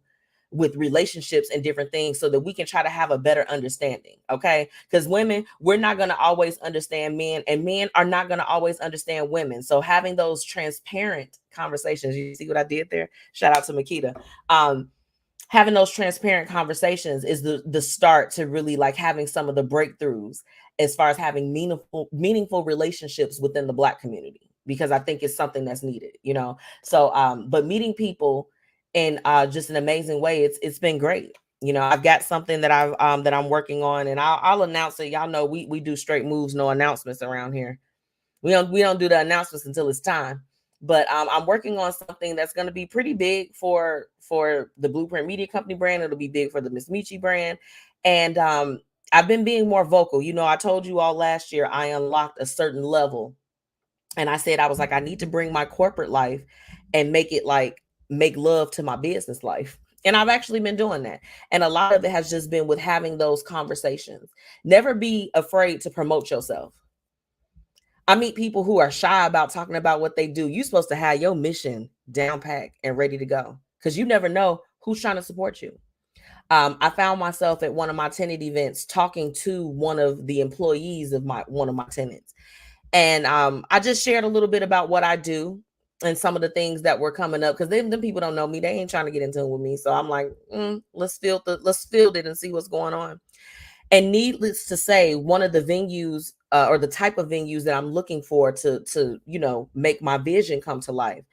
with relationships and different things so that we can try to have a better understanding. Okay. Because women, we're not going to always understand men, and men are not going to always understand women. So having those transparent conversations, you see what I did there? Shout out to Mikkita. Having those transparent conversations is the start to really like having some of the breakthroughs as far as having meaningful relationships within the Black community, because I think it's something that's needed, you know? So, but meeting people in just an amazing way. It's been great. You know, I've got something that I'm working on, and I'll announce it. Y'all know we do straight moves, no announcements around here. We don't do the announcements until it's time. But I'm working on something that's going to be pretty big for the Blueprint Media Company brand. It'll be big for the MzMetchi brand, and I've been being more vocal. You know, I told you all last year I unlocked a certain level, and I said I was like, I need to bring my corporate life and make it like make love to my business life. And I've actually been doing that. And a lot of it has just been with having those conversations. Never be afraid to promote yourself. I meet people who are shy about talking about what they do. You're supposed to have your mission down packed and ready to go, because you never know who's trying to support you. I found myself at one of my tenant events talking to one of the employees of one of my tenants. And I just shared a little bit about what I do and some of the things that were coming up, because them people don't know me. They ain't trying to get into it with me. So I'm like, let's field it and see what's going on. And needless to say, one of the venues or the type of venues that I'm looking for to you know, make my vision come to life,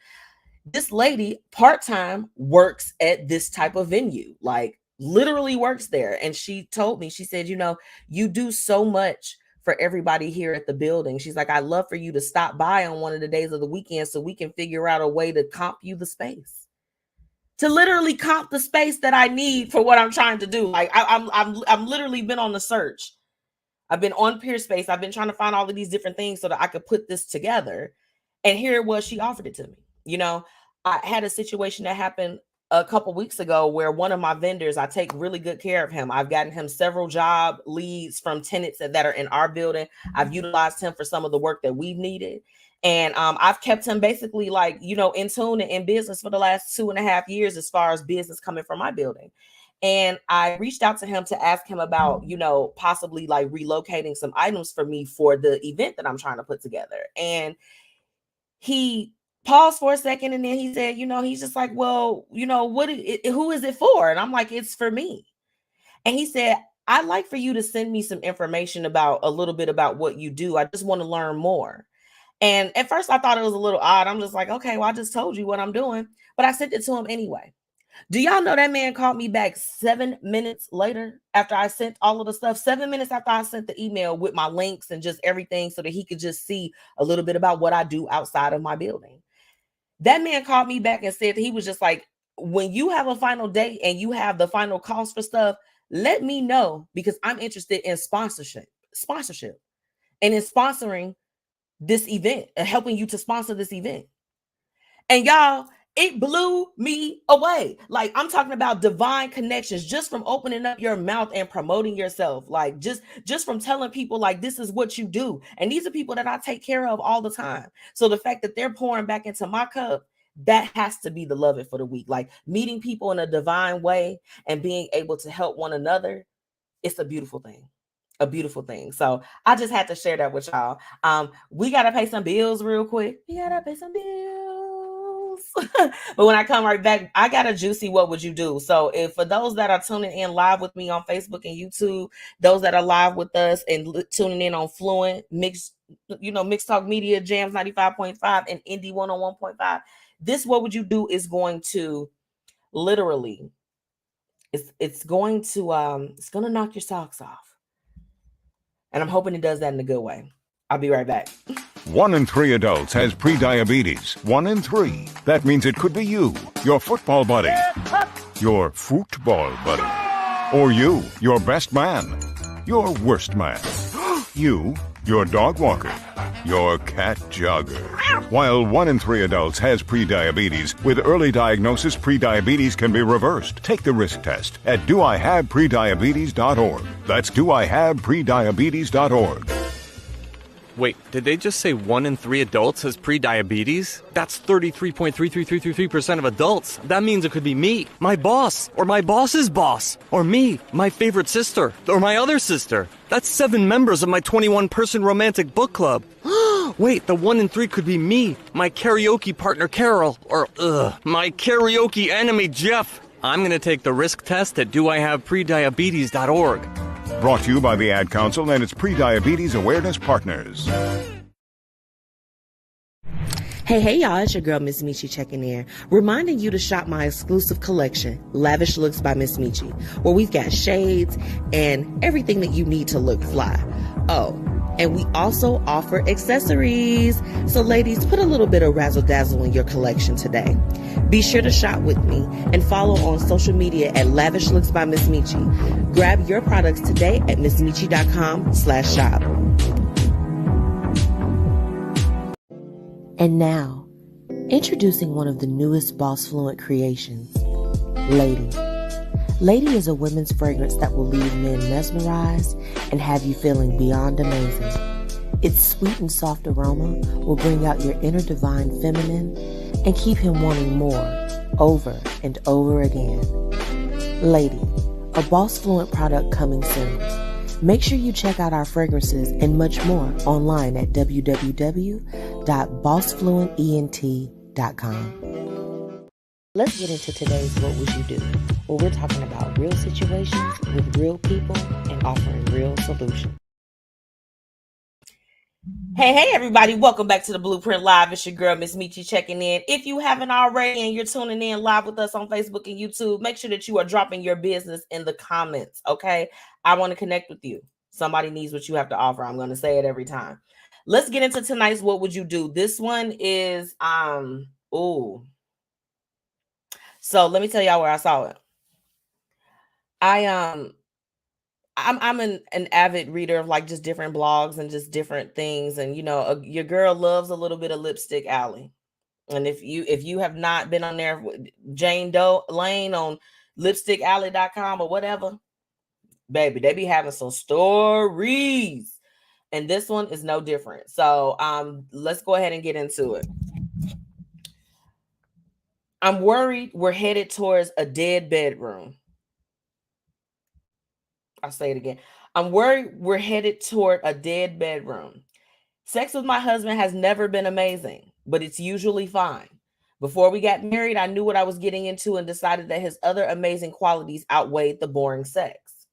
this lady part-time works at this type of venue, like literally works there. And she told me, she said, you know, you do so much for everybody here at the building. She's like, I'd love for you to stop by on one of the days of the weekend so we can figure out a way to comp you the space, to literally comp the space that I need for what I'm trying to do. Like I'm literally been on the search. I've been on Peerspace. I've been trying to find all of these different things so that I could put this together. And here it was, she offered it to me. You know, I had a situation that happened a couple weeks ago where one of my vendors, I take really good care of him. I've gotten him several job leads from tenants that are in our building. I've utilized him for some of the work that we've needed. And I've kept him basically like, you know, in tune and in business for the last 2.5 years as far as business coming from my building. And I reached out to him to ask him about, you know, possibly like relocating some items for me for the event that I'm trying to put together. And he paused for a second and then he said, you know, he's just like, well, you know, who is it for? And I'm like, it's for me. And he said, I'd like for you to send me some information about a little bit about what you do. I just want to learn more. And at first I thought it was a little odd. I'm just like, okay, well, I just told you what I'm doing, but I sent it to him anyway. Do y'all know that man called me back 7 minutes later after I sent all of the stuff? 7 minutes after I sent the email with my links and just everything so that he could just see a little bit about what I do outside of my building. That man called me back and said that he was just like, when you have a final date and you have the final cost for stuff, let me know because I'm interested in sponsorship and in sponsoring this event and helping you to sponsor this event. And y'all, it blew me away. Like, I'm talking about divine connections just from opening up your mouth and promoting yourself. Like just from telling people like, this is what you do. And these are people that I take care of all the time. So the fact that they're pouring back into my cup, that has to be the love it for the week. Like meeting people in a divine way and being able to help one another. It's a beautiful thing. A beautiful thing. So I just had to share that with y'all. We got to pay some bills real quick. We got to pay some bills. But when I come right back, I got a juicy what would you do? So if for those that are tuning in live with me on Facebook and YouTube, those that are live with us and tuning in on Fluent, Mix Talk Media, Jams 95.5 and Indie 101.5, this what would you do is going to literally, it's going to knock your socks off. And I'm hoping it does that in a good way. I'll be right back. 1 in 3 adults has prediabetes. 1 in 3. That means it could be you, your football buddy, your football buddy, or you, your best man, your worst man, you, your dog walker, your cat jogger. While 1 in 3 adults has prediabetes, with early diagnosis, prediabetes can be reversed. Take the risk test at doihaveprediabetes.org. That's doihaveprediabetes.org. Wait, did they just say 1 in 3 adults has prediabetes? That's 33.33333% of adults. That means it could be me, my boss, or my boss's boss, or me, my favorite sister, or my other sister. That's 7 members of my 21-person romantic book club. Wait, the 1 in 3 could be me, my karaoke partner Carol, or my karaoke enemy Jeff. I'm gonna take the risk test at doihaveprediabetes.org. Brought to you by the Ad Council and its Prediabetes Awareness Partners. Hey, y'all, it's your girl, MzMetchi, checking in, reminding you to shop my exclusive collection, Lavish Looks by MzMetchi, where we've got shades and everything that you need to look fly. Oh, and we also offer accessories. So ladies, put a little bit of razzle dazzle in your collection today. Be sure to shop with me and follow on social media at Lavish Looks by MzMetchi. Grab your products today at MzMetchi.com/shop. And now, introducing one of the newest BossFluent creations, Lady. Lady is a women's fragrance that will leave men mesmerized and have you feeling beyond amazing. Its sweet and soft aroma will bring out your inner divine feminine and keep him wanting more, over and over again. Lady, a BossFluent product coming soon. Make sure you check out our fragrances and much more online at www.bossfluentent.com. Let's get into today's What Would You Do? Where we're talking about real situations with real people and offering real solutions. Hey, everybody. Welcome back to the Blueprint Live. It's your girl, MzMetchi, checking in. If you haven't already and you're tuning in live with us on Facebook and YouTube, make sure that you are dropping your business in the comments, okay? I want to connect with you. Somebody needs what you have to offer. I'm going to say it every time. Let's get into tonight's What Would You Do? This one is, So let me tell y'all where I saw it. I'm an avid reader of like just different blogs and just different things, and you know, your girl loves a little bit of Lipstick Alley. And if you have not been on there, Jane Doe Lane on lipstickalley.com or whatever, baby, they be having some stories, and this one is no different. So let's go ahead and get into it. I'm worried we're headed towards a dead bedroom. I'll say it again. I'm worried we're headed toward a dead bedroom. Sex with my husband has never been amazing, but it's usually fine. Before we got married, I knew what I was getting into and decided that his other amazing qualities outweighed the boring sex.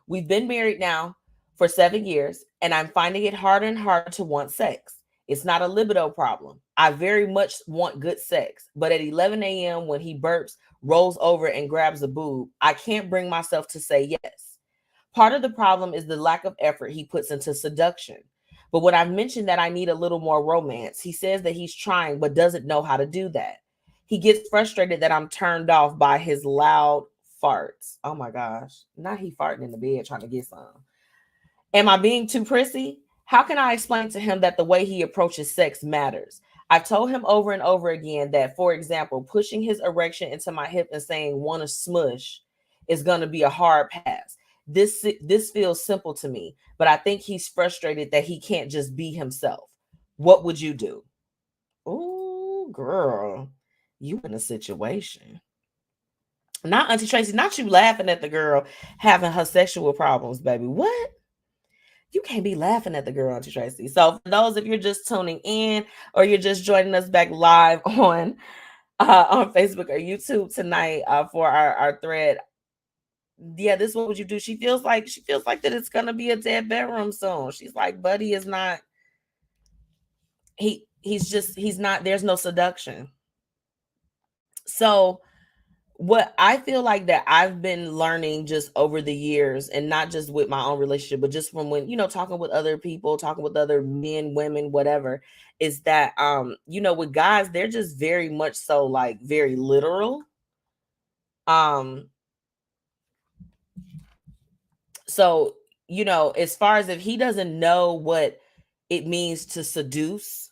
We've been married now for 7 years, and I'm finding it harder and harder to want sex. It's not a libido problem. I very much want good sex, but at 11 a.m. when he burps, rolls over, and grabs a boob, I can't bring myself to say yes. Part of the problem is the lack of effort he puts into seduction. But when I've mentioned that I need a little more romance, he says that he's trying but doesn't know how to do that. He gets frustrated that I'm turned off by his loud farts. Oh my gosh. Not he farting in the bed trying to get some. Am I being too prissy? How can I explain to him that the way he approaches sex matters? I've told him over and over again that, for example, pushing his erection into my hip and saying, "Want a smush," is going to be a hard pass. This feels simple to me, but I think he's frustrated that he can't just be himself. What would you do? Oh, girl, you in a situation. Not Auntie Tracy, not you laughing at the girl having her sexual problems, baby. What? You can't be laughing at the girl, Auntie Tracy. So for those, if you're just tuning in or you're just joining us back live on Facebook or YouTube tonight for our thread, yeah, this is what would you do? She feels like that it's gonna be a dead bedroom soon. She's like, Buddy is not. He's not. There's no seduction. So what I feel like that I've been learning just over the years, and not just with my own relationship, but just from when, talking with other people, talking with other men, women, whatever, is that with guys, they're just very much so like very literal. So, as far as if he doesn't know what it means to seduce,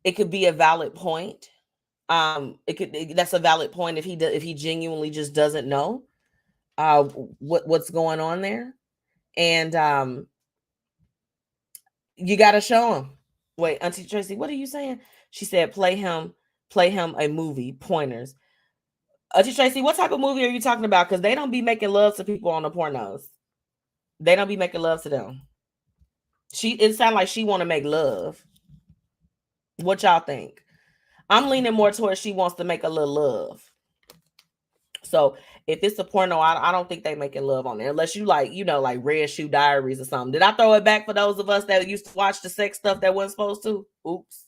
it could be a valid point. That's a valid point if he genuinely just doesn't know what's going on there. And you got to show him. Wait, Auntie Tracy, what are you saying? She said play him a movie, pointers. Auntie Tracy, what type of movie are you talking about? Because they don't be making love to people on the pornos. They don't be making love to them. It sounds like she want to make love. What y'all think? I'm leaning more towards she wants to make a little love. So if it's a porno, I don't think they making love on there, unless you like Red Shoe Diaries or something. Did I throw it back for those of us that used to watch the sex stuff that wasn't supposed to? Oops.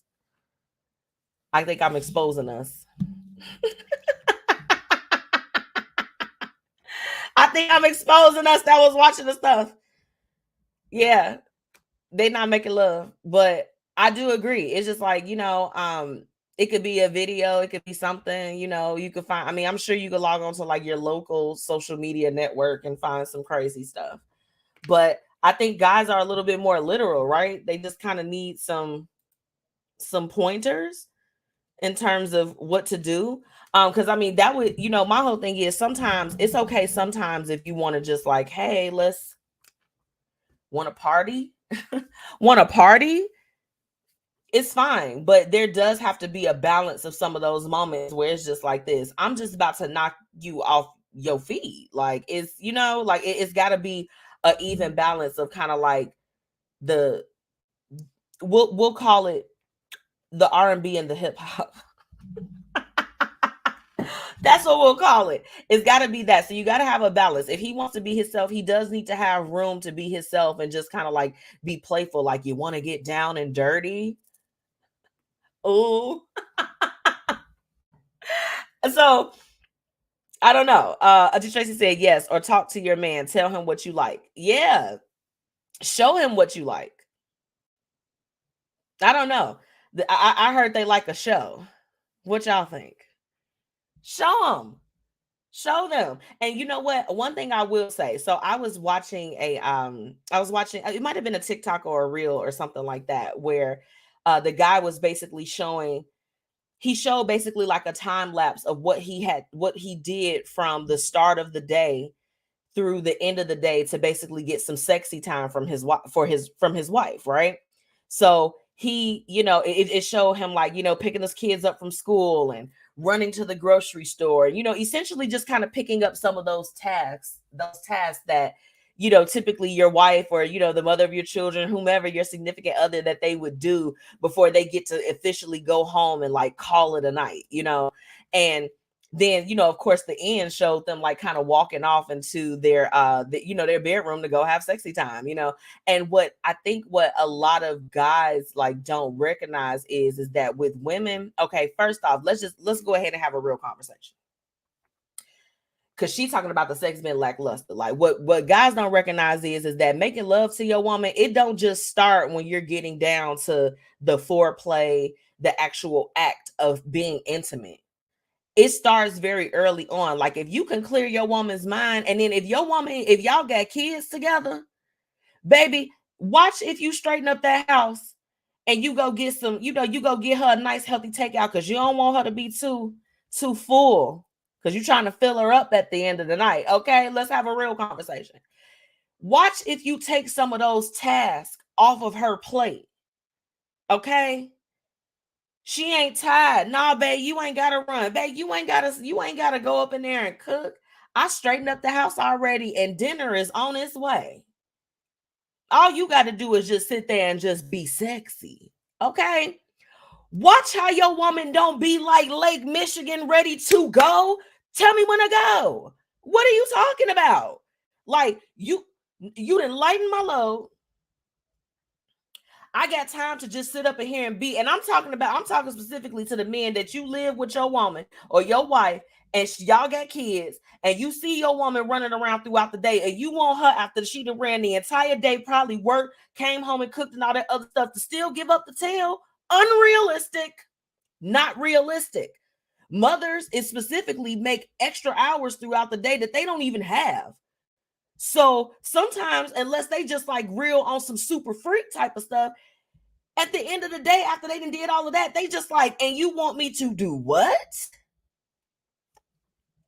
I think I'm exposing us. I think I'm exposing us that was watching the stuff. Yeah, they not making love, but I do agree. It's just like, it could be a video, it could be something, you could find. I mean, I'm sure you could log on to like your local social media network and find some crazy stuff. But I think guys are a little bit more literal, right? They just kind of need some pointers in terms of what to do. Because I mean, that would, my whole thing is sometimes it's okay. Sometimes if you want to just like, hey, let's want to party, it's fine. But there does have to be a balance of some of those moments where it's just like this. I'm just about to knock you off your feet. Like it's, it's got to be an even balance of kind of like we'll call it the R&B and the hip hop. That's what we'll call it. It's got to be that. So you got to have a balance. If he wants to be himself, he does need to have room to be himself and just kind of like be playful. Like, you want to get down and dirty. Oh, so I don't know. Auntie Tracy said yes, or talk to your man. Tell him what you like. Yeah. Show him what you like. I don't know. I heard they like a show. What y'all think? Show them. And you know what? One thing I will say. So I was watching it might have been a TikTok or a reel or something like that, where the guy was basically he showed basically like a time lapse of what he did from the start of the day through the end of the day to basically get some sexy time from his wife, right? So he, it showed him like, picking his kids up from school and running to the grocery store, essentially just kind of picking up some of those tasks that, typically your wife or, the mother of your children, whomever your significant other, that they would do before they get to officially go home and like call it a night, and then, of course, the end showed them like kind of walking off into their their bedroom to go have sexy time, and what a lot of guys like don't recognize is that with women, okay, first off, let's go ahead and have a real conversation, because she's talking about the sex being lackluster. Like what guys don't recognize is that making love to your woman, it don't just start when you're getting down to the foreplay, the actual act of being intimate. It starts very early on. Like if you can clear your woman's mind, and then if y'all got kids together, baby, watch if you straighten up that house and you go get you go get her a nice healthy takeout, because you don't want her to be too full, because you're trying to fill her up at the end of the night. Okay, let's have a real conversation. Watch if you take some of those tasks off of her plate. Okay. She ain't tired. Nah, babe, you ain't gotta run. Babe, you ain't gotta go up in there and cook. I straightened up the house already, and dinner is on its way. All you gotta do is just sit there and just be sexy. Okay. Watch how your woman don't be like Lake Michigan ready to go. Tell me when to go. What are you talking about? Like you didn't lighten my load. I got time to just sit up in here and be, and I'm talking specifically to the men that you live with your woman or your wife, and y'all got kids, and you see your woman running around throughout the day, and you want her, after she done ran the entire day, probably worked, came home and cooked and all that other stuff, to still give up the tail. Unrealistic, not realistic. Mothers is specifically make extra hours throughout the day that they don't even have. So sometimes, unless they just like real on some super freak type of stuff, at the end of the day, after they did all of that, they just like, and you want me to do what?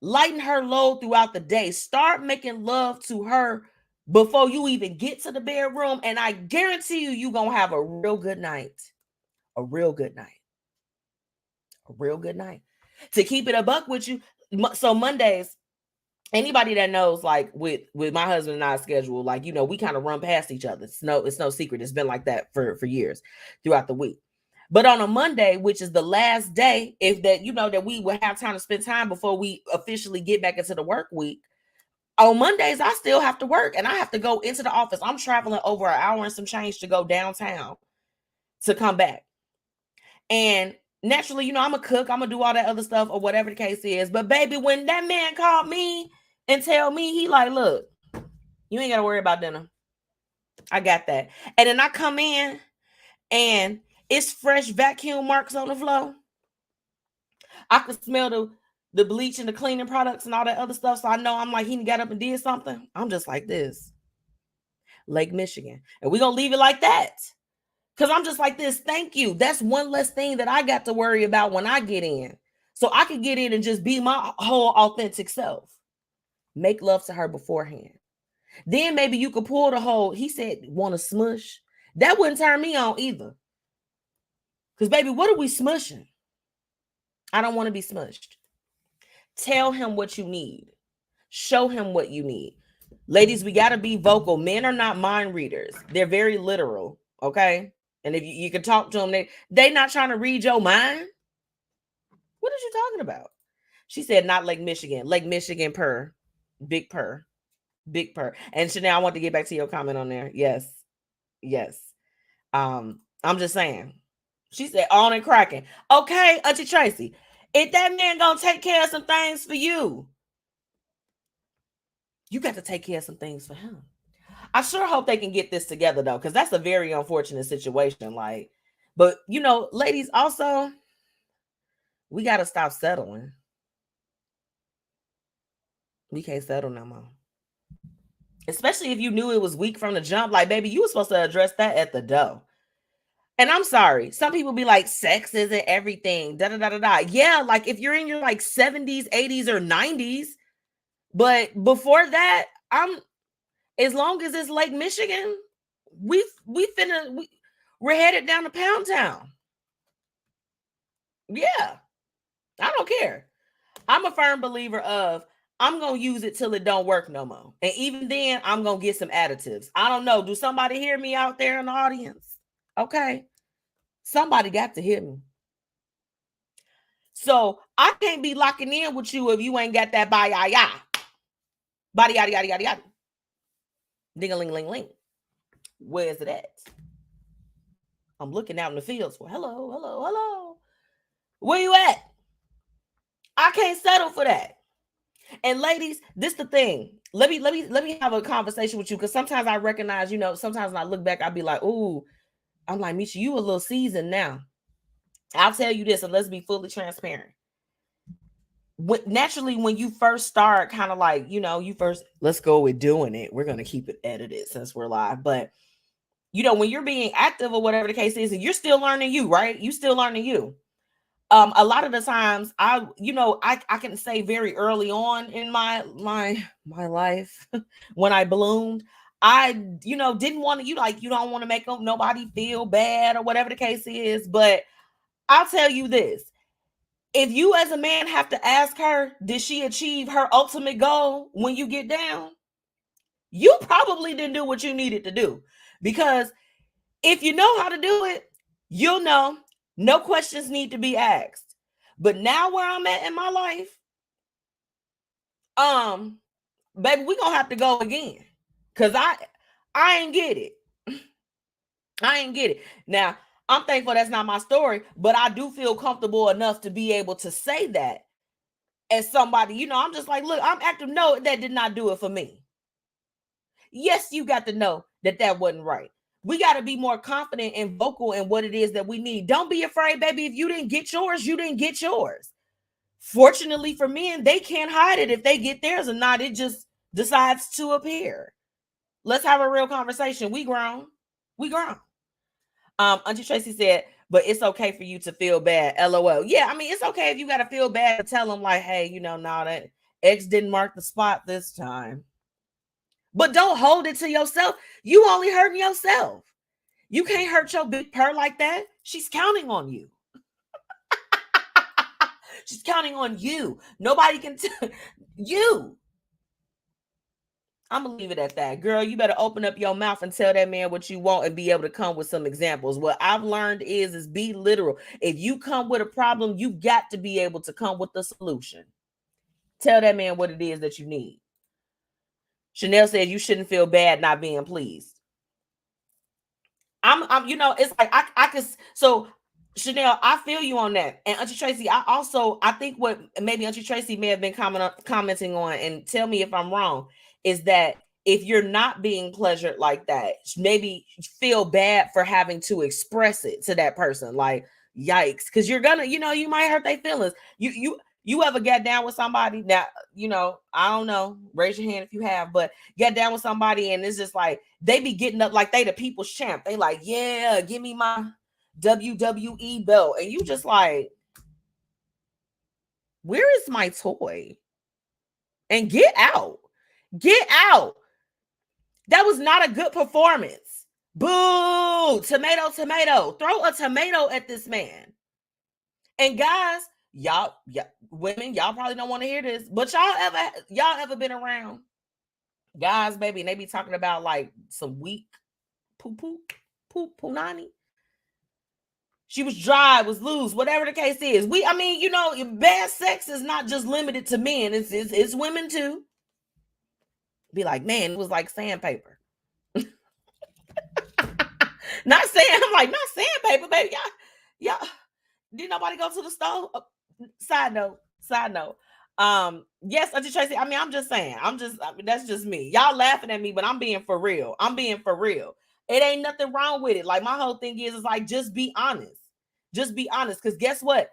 Lighten her load throughout the day. Start making love to her before you even get to the bedroom, and I guarantee you're going to have a real good night. A real good night. A real good night. To keep it a buck with you, so Mondays, anybody that knows, like with my husband and I's schedule, like, we kind of run past each other. It's no secret. It's been like that for years throughout the week. But on a Monday, which is the last day, if that, that we will have time to spend time before we officially get back into the work week. On Mondays, I still have to work, and I have to go into the office. I'm traveling over an hour and some change to go downtown to come back. And naturally, I'm a cook. I'm going to do all that other stuff or whatever the case is. But baby, when that man called me and tell me, he like, look, you ain't got to worry about dinner. I got that. And then I come in and it's fresh vacuum marks on the floor. I could smell the bleach and the cleaning products and all that other stuff. So I know I'm like, he got up and did something. I'm just like this. Lake Michigan. And we're going to leave it like that. Because I'm just like this. Thank you. That's one less thing that I got to worry about when I get in. So I can get in and just be my whole authentic self. Make love to her beforehand. Then maybe you could pull the whole, he said, want to smush. That wouldn't turn me on either. Because baby, what are we smushing? I don't want to be smushed. Tell him what you need. Show him what you need. Ladies, we got to be vocal. Men are not mind readers. They're very literal. Okay. And if you can talk to them, they not trying to read your mind. What are you talking about? She said, not Lake Michigan. Lake Michigan purr. Big purr. Big purr. And Chanel, I want to get back to your comment on there. Yes. Yes. I'm just saying. She said, on and cracking. Okay, Auntie Tracy. If that man gonna take care of some things for you, you got to take care of some things for him. I sure hope they can get this together, though, because that's a very unfortunate situation. Like, but ladies, also, we got to stop settling. We can't settle no more. Especially if you knew it was weak from the jump. Like, baby, you were supposed to address that at the door. And I'm sorry, some people be like, sex isn't everything. Da da da da da. Yeah, like if you're in your like 70s, 80s, or 90s, but before that, as long as it's Lake Michigan, we're headed down to Pound Town. Yeah, I don't care. I'm a firm believer of I'm gonna use it till it don't work no more, and even then, I'm gonna get some additives. I don't know. Do somebody hear me out there in the audience? Okay. Somebody got to hear me. So I can't be locking in with you if you ain't got that body yada yada yada yada. Ding-a-ling-ling-ling. Where is it at? I'm looking out in the fields for hello, hello, hello. Where you at? I can't settle for that. And ladies, this the thing. Let me have a conversation with you, because sometimes I recognize, sometimes when I look back, I'll be like, ooh, I'm like, Misha, you a little seasoned now. I'll tell you this, and let's be fully transparent. Naturally, when you first start, kind of like, let's go with doing it. We're going to keep it edited since we're live. But, when you're being active or whatever the case is, and you're still learning you, right? You still learning you. A lot of the times I can say very early on in my life when I bloomed, I, didn't want to, you don't want to make nobody feel bad or whatever the case is. But I'll tell you this. If you as a man have to ask her, did she achieve her ultimate goal when you get down? You probably didn't do what you needed to do. Because if you know how to do it, you'll know no questions need to be asked. But now where I'm at in my life, baby, we're going to have to go again. Because I ain't get it. I ain't get it. Now, I'm thankful that's not my story, but I do feel comfortable enough to be able to say that as somebody, I'm just like, look, I'm active. No, that did not do it for me. Yes, you got to know that wasn't right. We got to be more confident and vocal in what it is that we need. Don't be afraid, baby. If you didn't get yours, you didn't get yours. Fortunately for men, they can't hide it if they get theirs or not. It just decides to appear. Let's have a real conversation. We grown. We grown. Auntie Tracy said, but it's okay for you to feel bad. LOL. Yeah, I mean, it's okay if you got to feel bad to tell them like, hey, that X didn't mark the spot this time. But don't hold it to yourself. You only hurting yourself. You can't hurt your big purr like that. She's counting on you. She's counting on you. Nobody can you. I'm going to leave it at that. Girl, you better open up your mouth and tell that man what you want and be able to come with some examples. What I've learned is be literal. If you come with a problem, you got to be able to come with the solution. Tell that man what it is that you need. Chanel says you shouldn't feel bad not being pleased. I'm it's like I could. So Chanel, I feel you on that. And Auntie Tracy, I think what maybe Auntie Tracy may have been commenting on, and tell me if I'm wrong, is that if you're not being pleasured like that, maybe feel bad for having to express it to that person. Like, yikes, because you're gonna, you might hurt their feelings. You ever get down with somebody that, I don't know, raise your hand if you have, but get down with somebody and it's just like, they be getting up like they the people's champ. They like, yeah, give me my WWE belt. And you just like, where is my toy? And get out. Get out. That was not a good performance. Boo. Tomato, tomato. Throw a tomato at this man. And guys, women, y'all probably don't want to hear this, but y'all ever been around guys, baby, and they be talking about like some weak punani. She was dry, was loose, whatever the case is. Bad sex is not just limited to men. It's women too. Be like, man, it was like sandpaper. Not sandpaper, baby. Y'all. Did nobody go to the stove? Side note. Yes, Auntie Tracy. I'm just saying. That's just me. Y'all laughing at me, but I'm being for real. It ain't nothing wrong with it. Like, my whole thing is like, just be honest. Just be honest. Because guess what?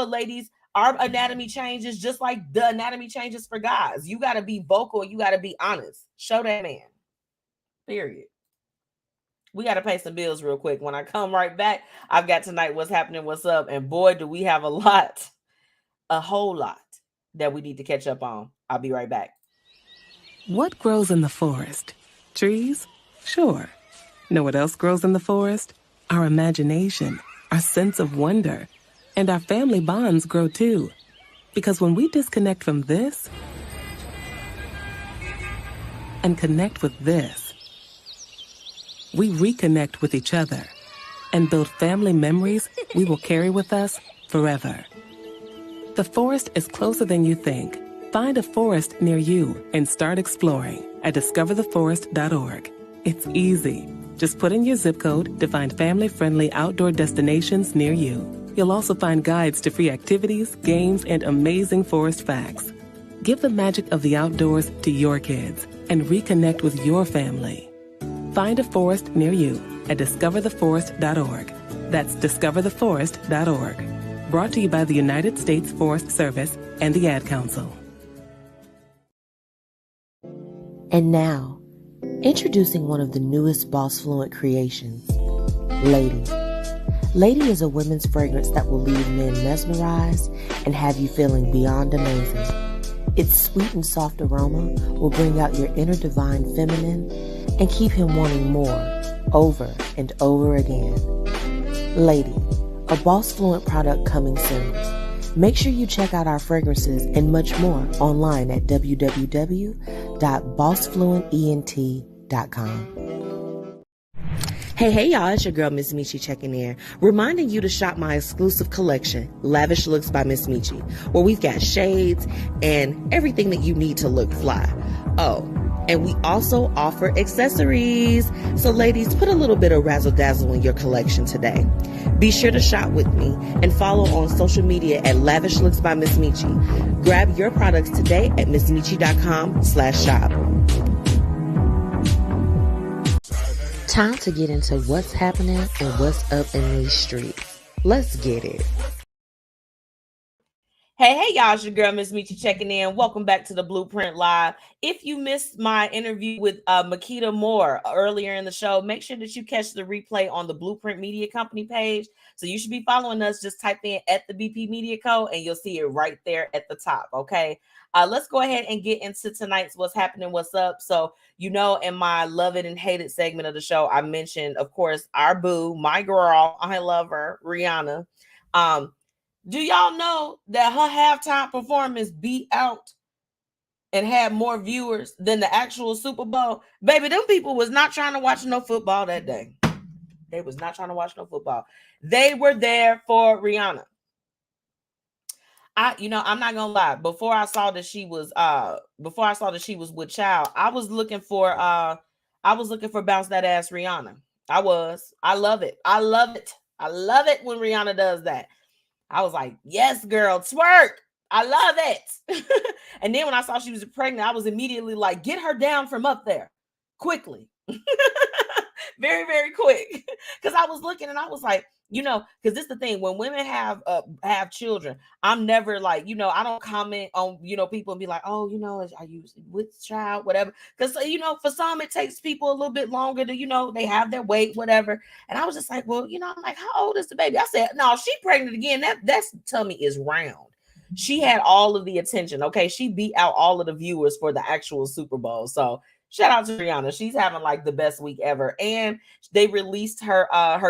Ladies? our anatomy changes just like the anatomy changes for guys. You got to be vocal. You got to be honest. Show that man. Period. We got to pay some bills real quick. When I come right back, I've got tonight what's happening, what's up. And boy, do we have a whole lot that we need to catch up on. I'll be right back. What grows in the forest? Trees? Sure. Know what else grows in the forest? Our imagination, our sense of wonder, and our family bonds grow too. Because when we disconnect from this and connect with this, we reconnect with each other and build family memories we will carry with us forever. The forest is closer than you think. Find a forest near you and start exploring at discovertheforest.org. It's easy. Just put in your zip code to find family-friendly outdoor destinations near you. You'll also find guides to free activities, games, and amazing forest facts. Give the magic of the outdoors to your kids and reconnect with your family. Find a forest near you at discovertheforest.org. That's discovertheforest.org. Brought to you by the United States Forest Service and the Ad Council. And now, introducing one of the newest BossFluent creations, Lady. Lady is a women's fragrance that will leave men mesmerized and have you feeling beyond amazing. Its sweet and soft aroma will bring out your inner divine feminine and keep him wanting more, over and over again. Lady, a BossFluent product coming soon. Make sure you check out our fragrances and much more online at www.bossfluentent.com. Hey, y'all, it's your girl, MzMetchi, checking in, reminding you to shop my exclusive collection, Lavish Looks by MzMetchi, where we've got shades and everything that you need to look fly. Oh, and we also offer accessories. So ladies, put a little bit of razzle dazzle in your collection today. Be sure to shop with me and follow on social media at Lavish Looks by MzMetchi. Grab your products today at MzMetchi.com/shop. Time to get into what's happening and what's up in these streets. Let's get it. Hey, y'all, it's your girl, MzMetchi, checking in. Welcome back to the Blueprint Live. If you missed my interview with Mikkita Moore earlier in the show, make sure that you catch the replay on the Blueprint Media Company page. So you should be following us. Just type in at the BP Media Co. and you'll see it right there at the top, okay? Let's go ahead and get into tonight's What's Happening, What's Up. So, you know, in my Love It and Hate It segment of the show, I mentioned, of course, our boo, my girl, I love her, Rihanna. Do y'all know that her halftime performance beat out and had more viewers than the actual Super Bowl? Baby, them people was not trying to watch no football that day. They was not trying to watch no football. They were there for Rihanna. I'm not gonna lie. Before I saw that she was with Child, I was looking for Bounce That Ass Rihanna. I love it. I love it when Rihanna does that. I was like, yes, girl, twerk. I love it. And then when I saw she was pregnant, I was immediately like, get her down from up there quickly. Very, very quick. Because I was looking and I was like, because this is the thing. When women have children, I'm never like, I don't comment on, people and be like, oh, are you with Child, whatever. Because, for some, it takes people a little bit longer to, they have their weight, whatever. And I was just like, well, I'm like, how old is the baby? I said, no, she pregnant again. That's tummy is round. She had all of the attention. Okay. She beat out all of the viewers for the actual Super Bowl. So shout out to Rihanna. She's having like the best week ever. And they released her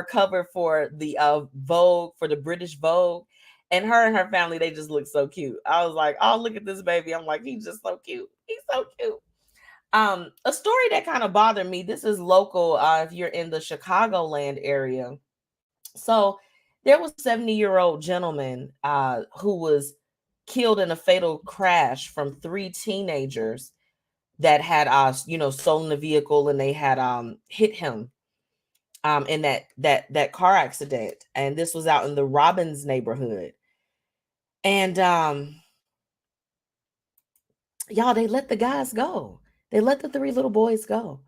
cover for the Vogue, for the British Vogue. And her family, they just look so cute. I was like, oh, look at this baby. I'm like, he's just so cute. He's so cute. A story that kind of bothered me. This is local if you're in the Chicagoland area. So there was a 70-year-old gentleman who was killed in a fatal crash from 3 teenagers that had stolen the vehicle, and they had hit him in that car accident. And this was out in the Robbins neighborhood. And y'all, they let the guys go. They let the 3 little boys go.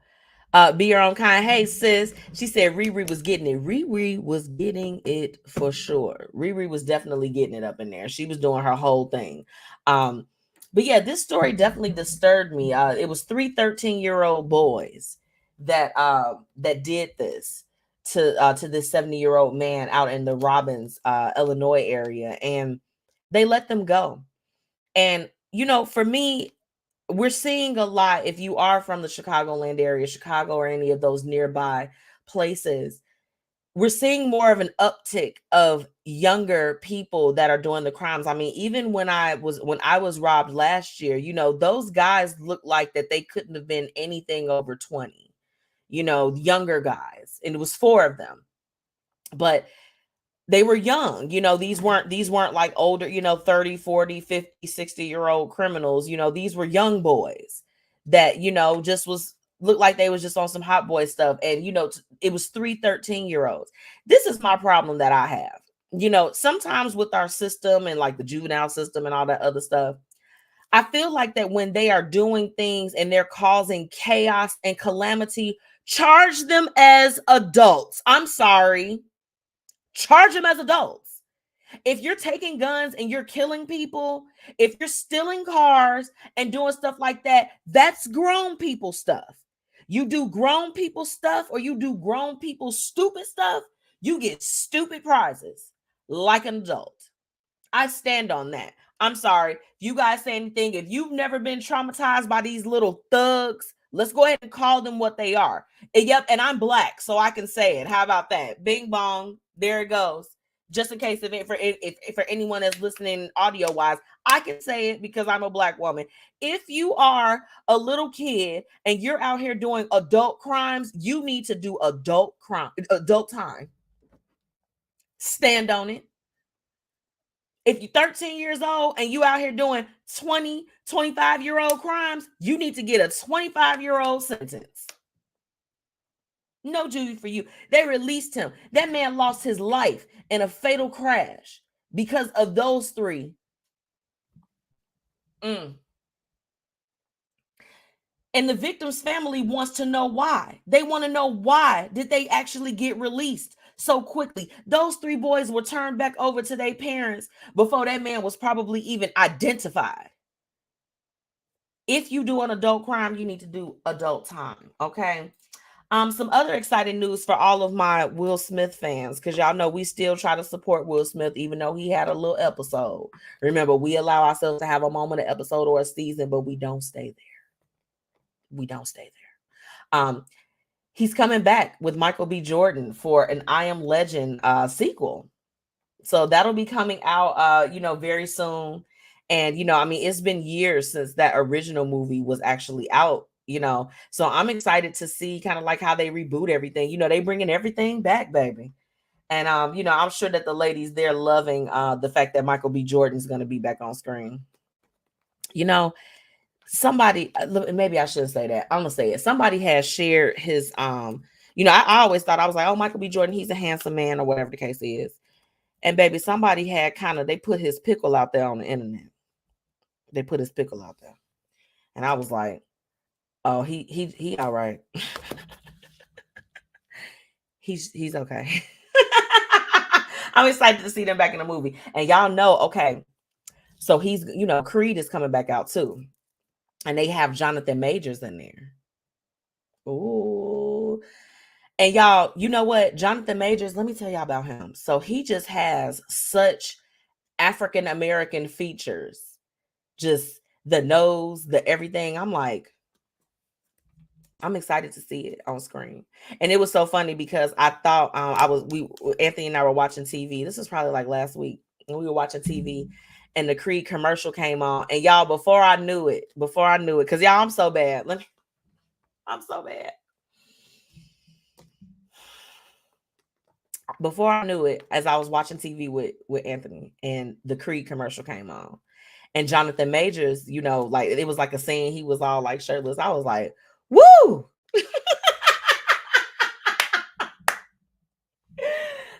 Be your own kind. Hey, sis. She said Riri was getting it. Riri was getting it for sure. Riri was definitely getting it up in there. She was doing her whole thing. But yeah, this story definitely disturbed me. It was 3 13-year-old boys that did this to this 70-year-old man out in the Robbins, Illinois area, and they let them go. And for me, we're seeing a lot. If you are from the Chicagoland area, Chicago or any of those nearby places, we're seeing more of an uptick of younger people that are doing the crimes. I mean, even when I was robbed last year, those guys looked like that they couldn't have been anything over 20, younger guys. And it was 4 of them. But they were young. These weren't like older, 30, 40, 50, 60-year-old criminals. These were young boys that, just looked like they was just on some hot boy stuff. And, it was 3 13-year-olds. This is my problem that I have. Sometimes with our system and like the juvenile system and all that other stuff, I feel like that when they are doing things and they're causing chaos and calamity, charge them as adults. I'm sorry. Charge them as adults. If you're taking guns and you're killing people, if you're stealing cars and doing stuff like that, that's grown people stuff. You do grown people stuff or you do grown people stupid stuff, you get stupid prizes like an adult. I stand on that. I'm sorry. If you guys say anything, if you've never been traumatized by these little thugs, let's go ahead and call them what they are. Yep, and I'm black, so I can say it. How about that? Bing bong. There it goes. Just in case if for anyone that's listening audio wise, I can say it because I'm a black woman. If you are a little kid and you're out here doing adult crimes, you need to do adult time. Stand on it. If you're 13 years old and you out here doing 20, 25-year-old crimes, you need to get a 25-year-old sentence. No jury for you. They released him. That man lost his life in a fatal crash because of those 3. And the victim's family wants to know why. They want to know why did they actually get released so quickly. Those 3 boys were turned back over to their parents before that man was probably even identified. If you do an adult crime, you need to do adult time, okay? Some other exciting news for all of my Will Smith fans, because y'all know we still try to support Will Smith, even though he had a little episode. Remember, we allow ourselves to have a moment, an episode, or a season, but we don't stay there. We don't stay there. He's coming back with Michael B. Jordan for an I Am Legend sequel. So that'll be coming out, very soon. And, it's been years since that original movie was actually out, so I'm excited to see kind of like how they reboot everything. They bringing everything back, baby. And, I'm sure that the ladies, they're loving the fact that Michael B. Jordan is going to be back on screen. Somebody, maybe I shouldn't say that. I'm going to say it. Somebody has shared his, I always thought, I was like, oh, Michael B. Jordan, he's a handsome man or whatever the case is. And baby, somebody had they put his pickle out there on the internet. They put his pickle out there. And I was like, oh, he all right. he's okay. I'm excited to see them back in the movie. And y'all know, okay, so he's, Creed is coming back out too. And they have Jonathan Majors in there. Ooh. And y'all, you know what? Jonathan Majors, let me tell y'all about him. So he just has such African-American features. Just the nose, the everything. I'm like, I'm excited to see it on screen. And it was so funny because I thought Anthony and I were watching TV. This was probably like last week. And we were watching TV and the Creed commercial came on. And y'all, before I knew it, because y'all, I'm so bad. I'm so bad. Before I knew it, as I was watching TV with Anthony and the Creed commercial came on. And Jonathan Majors, like it was like a scene, he was all like shirtless. I was like, woo!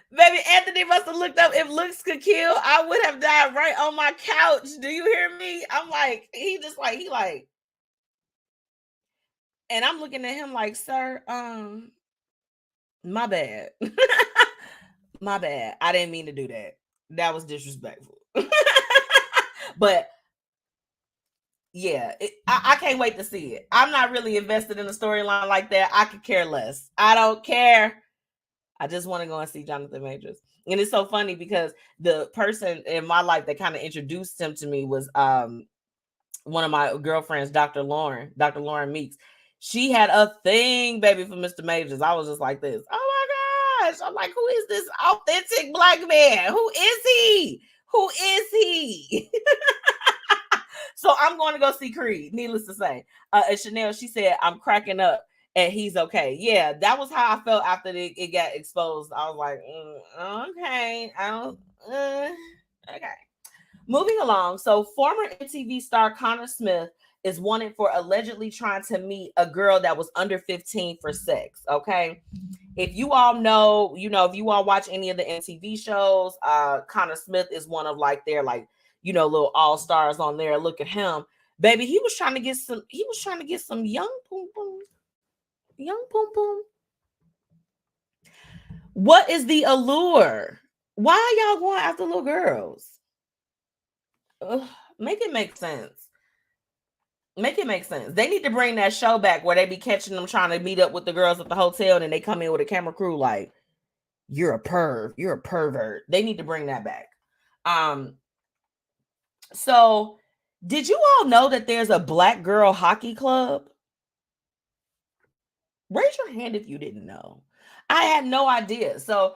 Baby, Anthony must have looked up, if looks could kill, I would have died right on my couch. Do you hear me? I'm like, he And I'm looking at him like, sir, my bad. My bad. I didn't mean to do that. That was disrespectful. But yeah, I can't wait to see it. I'm not really invested in a storyline like that. I could care less. I don't care. I just want to go and see Jonathan Majors. And it's so funny because the person in my life that kind of introduced him to me was one of my girlfriends, Dr. Lauren Meeks. She had a thing, baby, for Mr. Majors. I was just like this. Oh my gosh. I'm like, who is this authentic Black man? Who is he? Who is he? So I'm going to go see Creed, needless to say. And Chanel, she said, I'm cracking up and he's okay. Yeah, that was how I felt after it got exposed. I was like, okay. Okay. Moving along. So former MTV star Connor Smith is wanted for allegedly trying to meet a girl that was under 15 for sex. Okay. If you all know, if you all watch any of the MTV shows, Connor Smith is one of like their little all-stars on there. Look at him. Baby, he was trying to get some young poom poom. What is the allure? Why are y'all going after little girls? Make it make sense. Make it make sense. They need to bring that show back where they be catching them trying to meet up with the girls at the hotel and then they come in with a camera crew like, you're a perv, you're a pervert. They need to bring that back. So did you all know that there's a Black girl hockey club? Raise your hand if you didn't know. I had no idea. So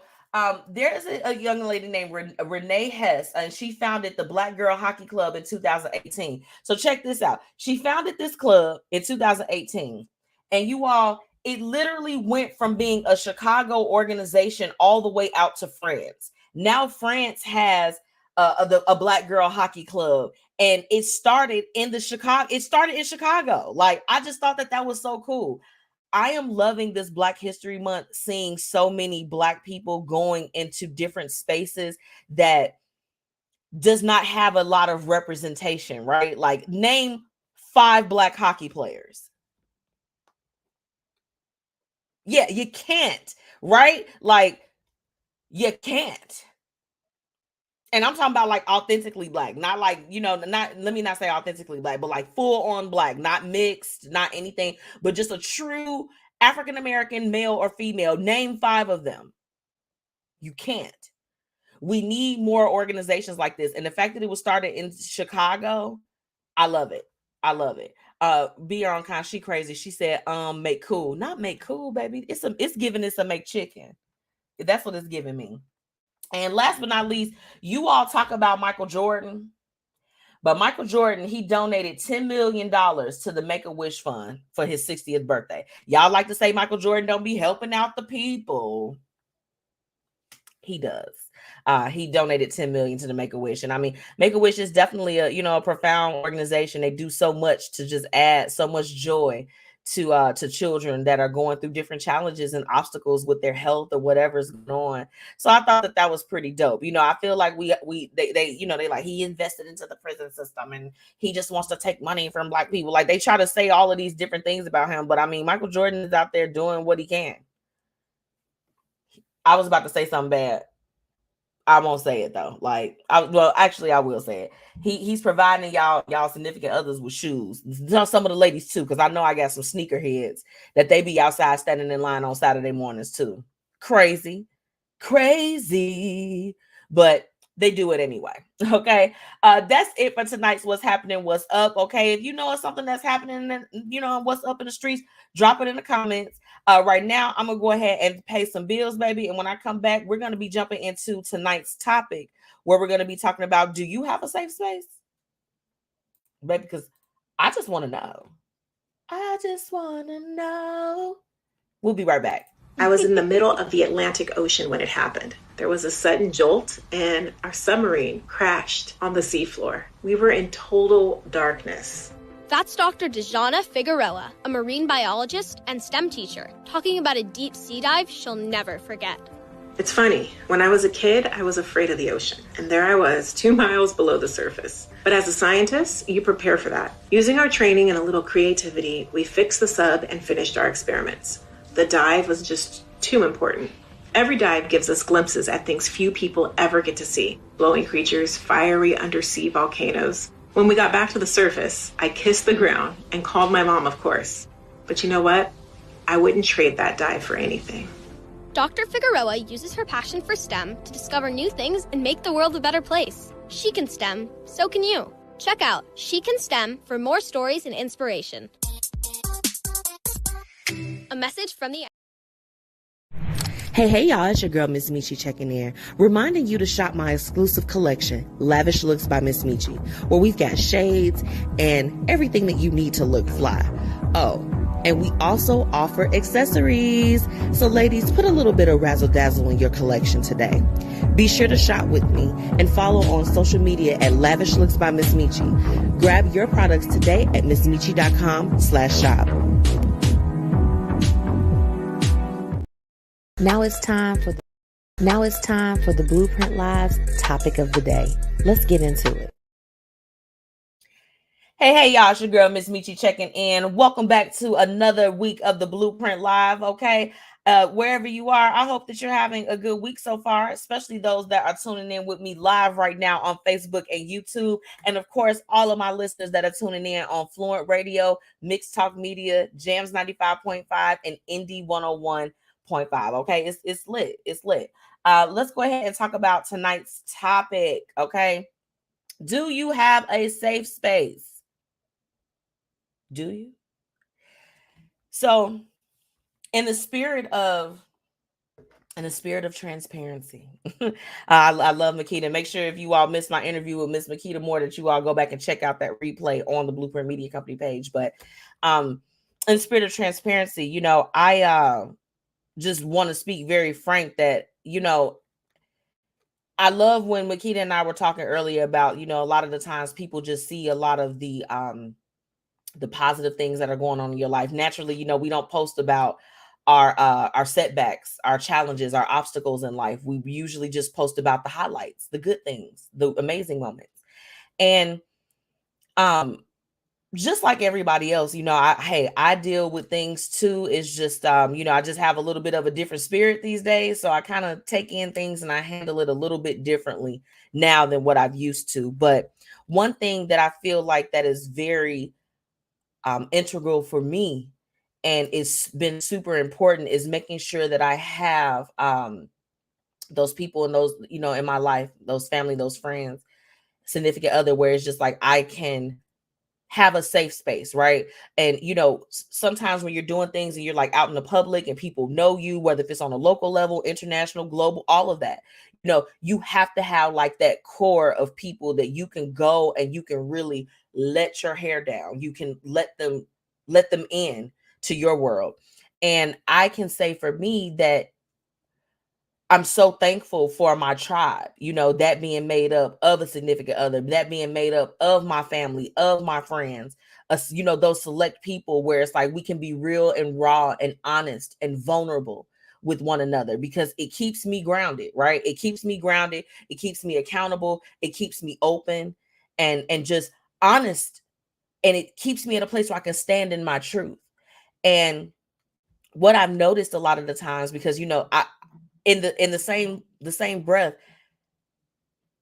there's a young lady named Renee Hess, and she founded the Black Girl Hockey Club in 2018. So check this out. She founded this club in 2018. And you all, it literally went from being a Chicago organization all the way out to France. Now France has a Black Girl Hockey Club, and it started in Chicago. Like, I just thought that was so cool. I am loving this Black History Month, seeing so many Black people going into different spaces that does not have a lot of representation, right? Like, name 5 Black hockey players. Yeah, you can't, right? Like, you can't. And I'm talking about like authentically Black, not like, let me not say authentically Black, but like full on Black, not mixed, not anything, but just a true African-American male or female. Name 5 of them. You can't. We need more organizations like this. And the fact that it was started in Chicago, I love it. I love it. Be on kind, she crazy. She said, make cool. Not make cool, baby. It's giving this a make chicken. That's what it's giving me. And last but not least, you all talk about Michael Jordan, but Michael Jordan, he donated $10 million to the Make-A-Wish Fund for his 60th birthday. Y'all like to say Michael Jordan don't be helping out the people. He does. He donated $10 million to the Make-A-Wish. And I mean, Make-A-Wish is definitely a profound organization. They do so much to just add so much joy to children that are going through different challenges and obstacles with their health or whatever's going on. So I thought that was pretty dope. I feel like they like, he invested into the prison system and he just wants to take money from Black people. Like, they try to say all of these different things about him, but I mean, Michael Jordan is out there doing what he can. I was about to say something bad. I won't say it though. I will say it. He's providing y'all significant others with shoes. Some of the ladies too, because I know I got some sneakerheads that they be outside standing in line on Saturday mornings too. Crazy, but they do it anyway. Okay, that's it for tonight's What's Happening, What's Up. Okay, if you know of something that's happening, what's up in the streets, drop it in the comments. Right now, I'm gonna go ahead and pay some bills, baby. And when I come back, we're gonna be jumping into tonight's topic, where we're gonna be talking about, do you have a safe space, baby? Because I just want to know. I just want to know. We'll be right back. I was in the middle of the Atlantic Ocean when it happened. There was a sudden jolt and our submarine crashed on the seafloor. We were in total darkness. That's Dr. Dejana Figueroa, a marine biologist and STEM teacher, talking about a deep sea dive she'll never forget. It's funny, when I was a kid, I was afraid of the ocean, and there I was, 2 miles below the surface. But as a scientist, you prepare for that. Using our training and a little creativity, we fixed the sub and finished our experiments. The dive was just too important. Every dive gives us glimpses at things few people ever get to see. Glowing creatures, fiery undersea volcanoes. When we got back to the surface, I kissed the ground and called my mom, of course. But you know what? I wouldn't trade that dive for anything. Dr. Figueroa uses her passion for STEM to discover new things and make the world a better place. She can STEM, so can you. Check out She Can STEM for more stories and inspiration. A message from the... Hey y'all, it's your girl MzMetchi checking in, reminding you to shop my exclusive collection, Lavish Looks by MzMetchi, where we've got shades and everything that you need to look fly. Oh, and we also offer accessories. So ladies, put a little bit of razzle dazzle in your collection today. Be sure to shop with me and follow on social media at Lavish Looks by MzMetchi. Grab your products today at MzMetchi.com/shop. Now it's time for the Blueprint Live's topic of the day. Let's get into it. Hey, y'all, it's your girl, MzMetchi checking in. Welcome back to another week of the Blueprint Live, okay? Wherever you are, I hope that you're having a good week so far, especially those that are tuning in with me live right now on Facebook and YouTube. And of course, all of my listeners that are tuning in on Fluent Radio, Mixed Talk Media, Jams 95.5, and Indie 101.5, okay? It's lit. It's lit. Let's go ahead and talk about tonight's topic, okay? Do you have a safe space? Do you? So, in the spirit of transparency, I love Mikkita. Make sure if you all missed my interview with Miss Mikkita Moore, that you all go back and check out that replay on the Blueprint Media Company page. But in the spirit of transparency, you know, I just want to speak very frank that, you know, I love when Mikkita and I were talking earlier about, you know, a lot of the times people just see a lot of the positive things that are going on in your life. Naturally, you know, we don't post about our setbacks, our challenges, our obstacles in life. We usually just post about the highlights, the good things, the amazing moments. And just like everybody else, you know, I deal with things too. It's just you know, I just have a little bit of a different spirit these days. So I kind of take in things and I handle it a little bit differently now than what I've used to. But one thing that I feel like that is very integral for me, and it's been super important, is making sure that I have those people and those, you know, in my life, those family, those friends, significant other, where it's just like I can have a safe space, right? And you know, sometimes when you're doing things and you're like out in the public and people know you, whether if it's on a local level, international, global, all of that, you know, you have to have like that core of people that you can go and you can really let your hair down. You can let them in to your world. And I can say for me that I'm so thankful for my tribe, you know, that being made up of a significant other, that being made up of my family, of my friends, you know, those select people where it's like we can be real and raw and honest and vulnerable with one another, because it keeps me grounded, right? It keeps me grounded. It keeps me accountable. It keeps me open and just honest. And it keeps me in a place where I can stand in my truth. And what I've noticed a lot of the times, because, you know, in the same breath,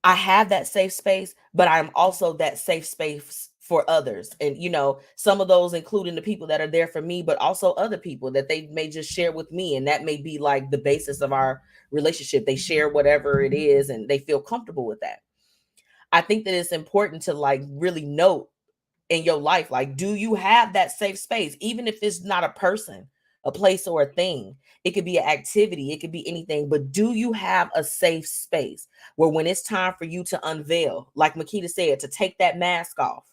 I have that safe space, but I'm also that safe space for others. And, you know, some of those including the people that are there for me, but also other people that they may just share with me. And that may be like the basis of our relationship. They share whatever it is and they feel comfortable with that. I think that it's important to like really note in your life, like, do you have that safe space? Even if it's not a person, a place, or a thing. It could be an activity, it could be anything, but do you have a safe space where when it's time for you to unveil, like Mikkita said, to take that mask off,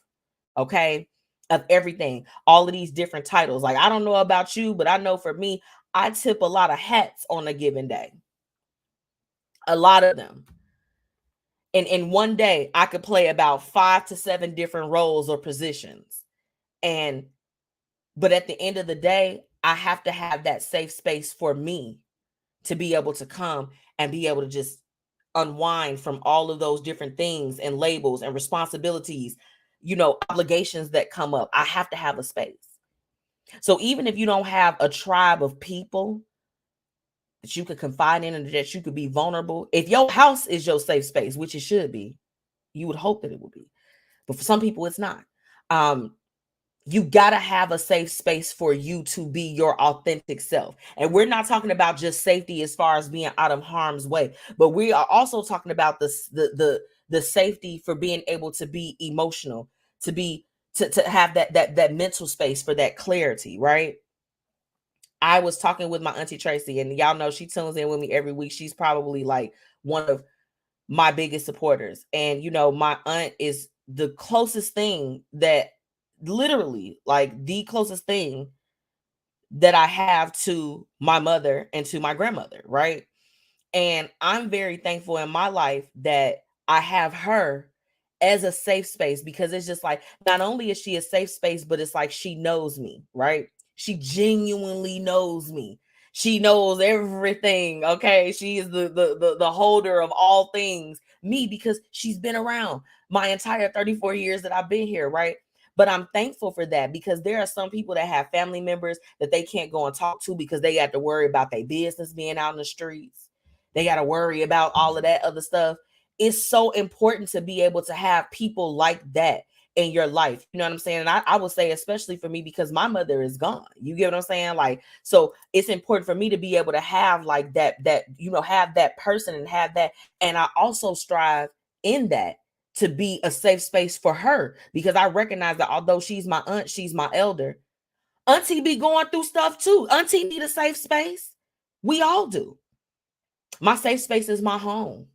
okay, of everything, all of these different titles. Like, I don't know about you, but I know for me, I tip a lot of hats on a given day. A lot of them. And in one day, I could play about 5 to 7 different roles or positions. But at the end of the day, I have to have that safe space for me to be able to come and be able to just unwind from all of those different things and labels and responsibilities, obligations that come up. I have to have a space. So even if you don't have a tribe of people that you could confide in and that you could be vulnerable, if your house is your safe space, which it should be, you would hope that it would be. But for some people, it's not. You got to have a safe space for you to be your authentic self. And we're not talking about just safety as far as being out of harm's way, but we are also talking about the safety for being able to be emotional, to have that mental space for that clarity, right? I was talking with my auntie Tracy, and y'all know she tunes in with me every week. She's probably like one of my biggest supporters. And, my aunt is the closest thing that literally like the closest thing that I have to my mother and to my grandmother, right? And I'm very thankful in my life that I have her as a safe space, because it's just like, not only is she a safe space, but it's like she knows me, right? She genuinely knows me. She knows everything. Okay. She is the holder of all things me, because she's been around my entire 34 years that I've been here, right? But I'm thankful for that, because there are some people that have family members that they can't go and talk to because they got to worry about their business being out in the streets. They got to worry about all of that other stuff. It's so important to be able to have people like that in your life. You know what I'm saying? And I would say, especially for me, because my mother is gone. You get what I'm saying? Like, so it's important for me to be able to have like that, have that person and have that. And I also strive in that to be a safe space for her, because I recognize that although she's my aunt, she's my elder. Auntie be going through stuff too. Auntie need a safe space. We all do. My safe space is my home.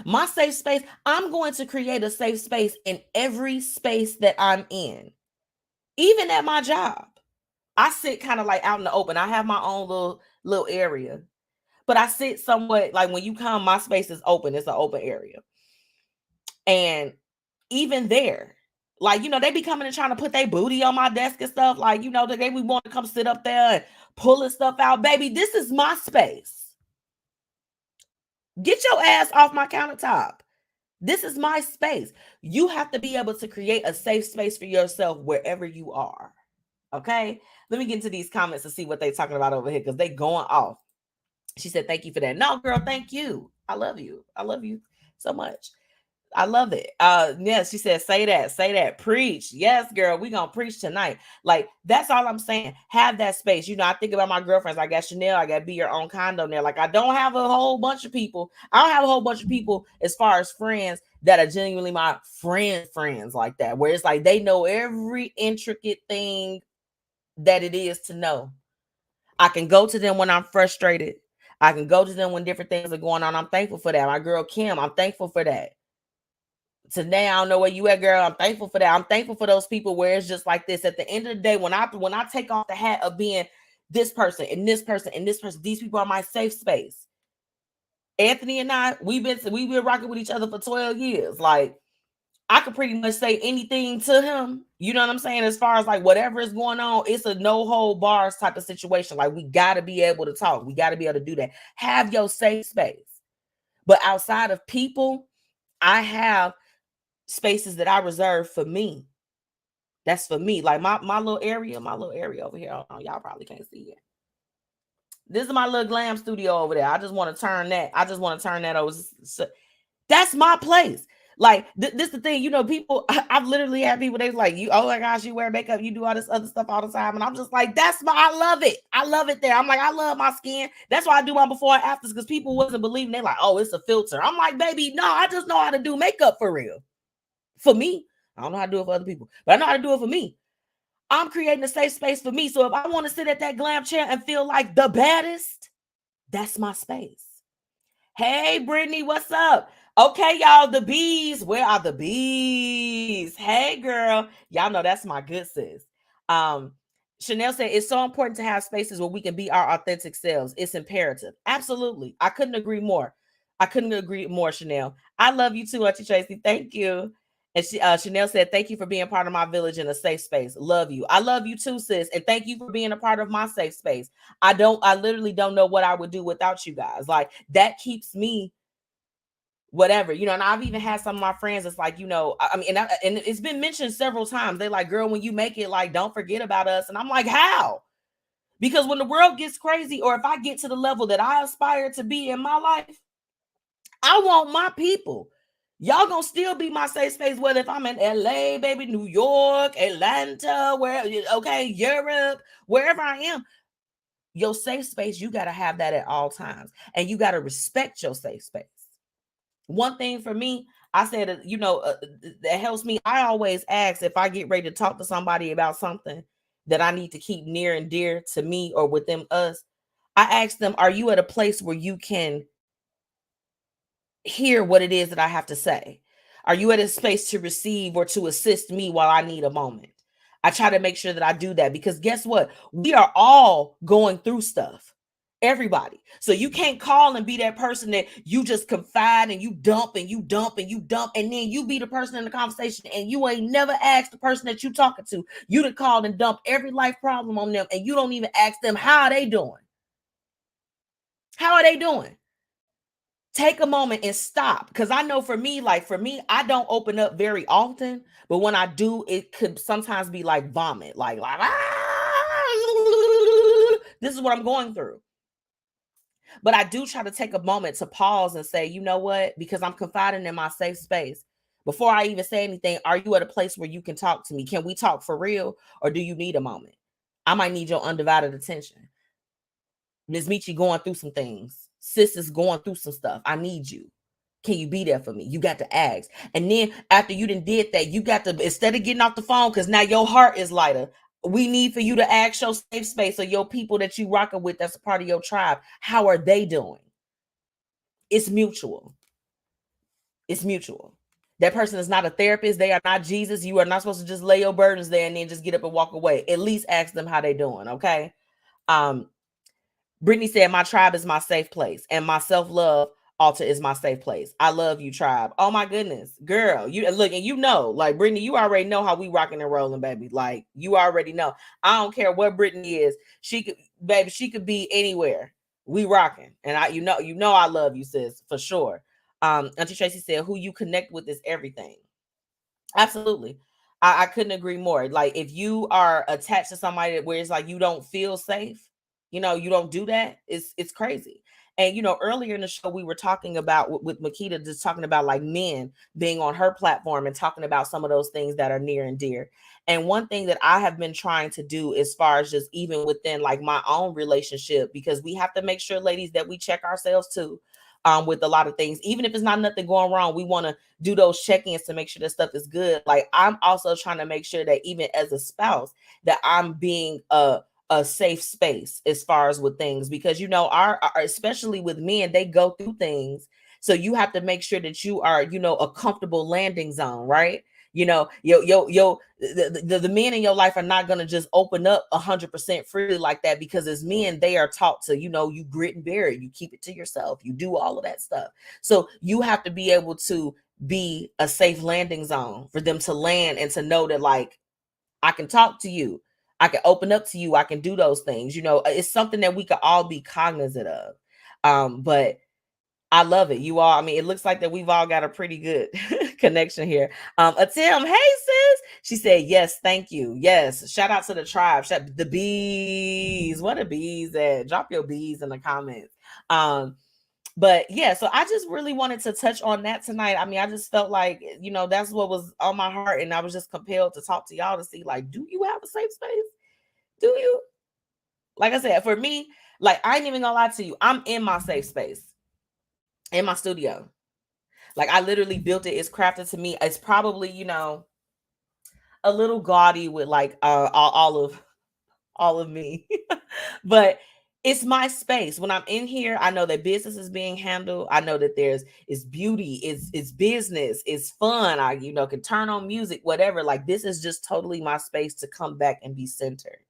My safe space, I'm going to create a safe space in every space that I'm in. Even at my job. I sit kind of like out in the open. I have my own little area. But I sit somewhat, like when you come, my space is open. It's an open area. And even there, like, they be coming and trying to put their booty on my desk and stuff. Like, they we want to come sit up there and pulling stuff out. Baby, this is my space. Get your ass off my countertop. This is my space. You have to be able to create a safe space for yourself wherever you are. Okay? Let me get into these comments to see what they're talking about over here, because they going off. She said, thank you for that. No, girl, thank you. I love you. I love you so much. I love it. Yes, she said, say that, preach. Yes, girl, we gonna preach tonight. Like, that's all I'm saying. Have that space. I think about my girlfriends. I got Chanel, I got Be Your Own Condo there. Like, I don't have a whole bunch of people. I don't have a whole bunch of people as far as friends that are genuinely my friends like that, where it's like they know every intricate thing that it is to know. I can go to them when I'm frustrated. I can go to them when different things are going on. I'm thankful for that. My girl Kim, I'm thankful for that. Today, I don't know where you at, girl. I'm thankful for that. I'm thankful for those people where it's just like this. At the end of the day, when I take off the hat of being this person and this person and this person, these people are my safe space. Anthony and I, we've been rocking with each other for 12 years. Like, I could pretty much say anything to him. You know what I'm saying? As far as like whatever is going on, it's a no hold bars type of situation. Like, we got to be able to talk. We got to be able to do that. Have your safe space. But outside of people, I have spaces that I reserve for me. That's for me. Like my little area over here. Oh, y'all probably can't see it. This is my little glam studio over there. I just want to turn that over. So, that's my place. Like, this is the thing, people, I've literally had people, they're like, oh my gosh, you wear makeup, you do all this other stuff all the time. And I'm just like, I love it. I love it there. I'm like, I love my skin. That's why I do my before and afters, because people wasn't believing. They're like, oh, it's a filter. I'm like, baby, no, I just know how to do makeup for real. For me, I don't know how to do it for other people, but I know how to do it for me. I'm creating a safe space for me. So if I want to sit at that glam chair and feel like the baddest, that's my space. Hey, Brittany, what's up? Okay, y'all, the bees. Where are the bees? Hey, girl. Y'all know that's my good sis. Chanel said, it's so important to have spaces where we can be our authentic selves. It's imperative. Absolutely. I couldn't agree more. Chanel. I love you too, Auntie Tracy. Thank you. And Chanel said, thank you for being part of my village in a safe space. Love you. I love you too, sis. And thank you for being a part of my safe space. I literally don't know what I would do without you guys. Like, that keeps me whatever, you know. And I've even had some of my friends, it's like, you know, I mean, and it's been mentioned several times. They like, girl, when you make it, like, don't forget about us. And I'm like, how? Because when the world gets crazy, or if I get to the level that I aspire to be in my life, I want my people. Y'all gonna still be my safe space, whether if I'm in LA, baby, New York, Atlanta, Europe, wherever I am. Your safe space, you got to have that at all times. And you got to respect your safe space. One thing for me, I said, you know, that helps me. I always ask if I get ready to talk to somebody about something that I need to keep near and dear to me or with them, us. I ask them, are you at a place where you can hear what it is that I have to say? Are you at a space to receive or to assist me while I need a moment? I try to make sure that I do that, because guess what? We are all going through stuff. Everybody. So you can't call and be that person that you just confide and you dump and you dump and you dump, and then you be the person in the conversation and you ain't never asked the person that you talking to. You done called and dumped every life problem on them, and you don't even ask them how are they doing. How are they doing? Take a moment and stop. Because I know for me, I don't open up very often, but when I do, it could sometimes be like vomit, like this is what I'm going through. But I do try to take a moment to pause and say, you know what? Because I'm confiding in my safe space. Before I even say anything, are you at a place where you can talk to me? Can we talk for real? Or do you need a moment? I might need your undivided attention. MzMetchi going through some things. Sis is going through some stuff. I need you. Can you be there for me? You got to ask. And then after you done did that, you got to, instead of getting off the phone, because now your heart is lighter, we need for you to ask your safe space or your people that you rocking with that's a part of your tribe. How are they doing? It's mutual. It's mutual. That person is not a therapist. They are not Jesus. You are not supposed to just lay your burdens there and then just get up and walk away. At least ask them how they doing, okay? Brittany said, my tribe is my safe place, and my self-love altar is my safe place. I love you, tribe. Oh my goodness, girl. You look, and you know, like Brittany, you already know how we rocking and rolling, baby. Like, you already know. I don't care what Brittany is. She could be anywhere. We rocking. And you know I love you, sis, for sure. Auntie Tracy said, who you connect with is everything. Absolutely. I couldn't agree more. Like, if you are attached to somebody where it's like you don't feel safe, you know, you don't do that, it's crazy. And, you know, earlier in the show, we were talking about with Mikkita, just talking about like men being on her platform and talking about some of those things that are near and dear. And one thing that I have been trying to do, as far as just even within like my own relationship, because we have to make sure, ladies, that we check ourselves too. With a lot of things, even if it's not nothing going wrong, we want to do those check-ins to make sure that stuff is good. Like, I'm also trying to make sure that even as a spouse, that I'm being a safe space as far as with things, because, you know, our especially with men, they go through things. So you have to make sure that you are, you know, a comfortable landing zone, right? You know, the men in your life are not going to just open up 100% freely like that, because as men, they are taught to, you know, you grit and bear it, you keep it to yourself, you do all of that stuff. So you have to be able to be a safe landing zone for them to land and to know that, like, I can talk to you, I can open up to you, I can do those things. You know, it's something that we could all be cognizant of. But I love it. You all, I mean, it looks like that we've all got a pretty good connection here. Tim, hey sis. She said, yes, thank you. Yes. Shout out to the tribe. Shout the bees. What are bees at? Drop your bees in the comments. But yeah, so I just really wanted to touch on that tonight. I mean, I just felt like, you know, that's what was on my heart. And I was just compelled to talk to y'all to see, like, do you have a safe space? Do you? Like I said, for me, like, I ain't even gonna lie to you. I'm in my safe space. In my studio. Like, I literally built it. It's crafted to me. It's probably, you know, a little gaudy with like all of me. But it's my space. When I'm in here, I know that business is being handled. I know that it's beauty, it's business, it's fun. I, you know, can turn on music, whatever. Like, this is just totally my space to come back and be centered.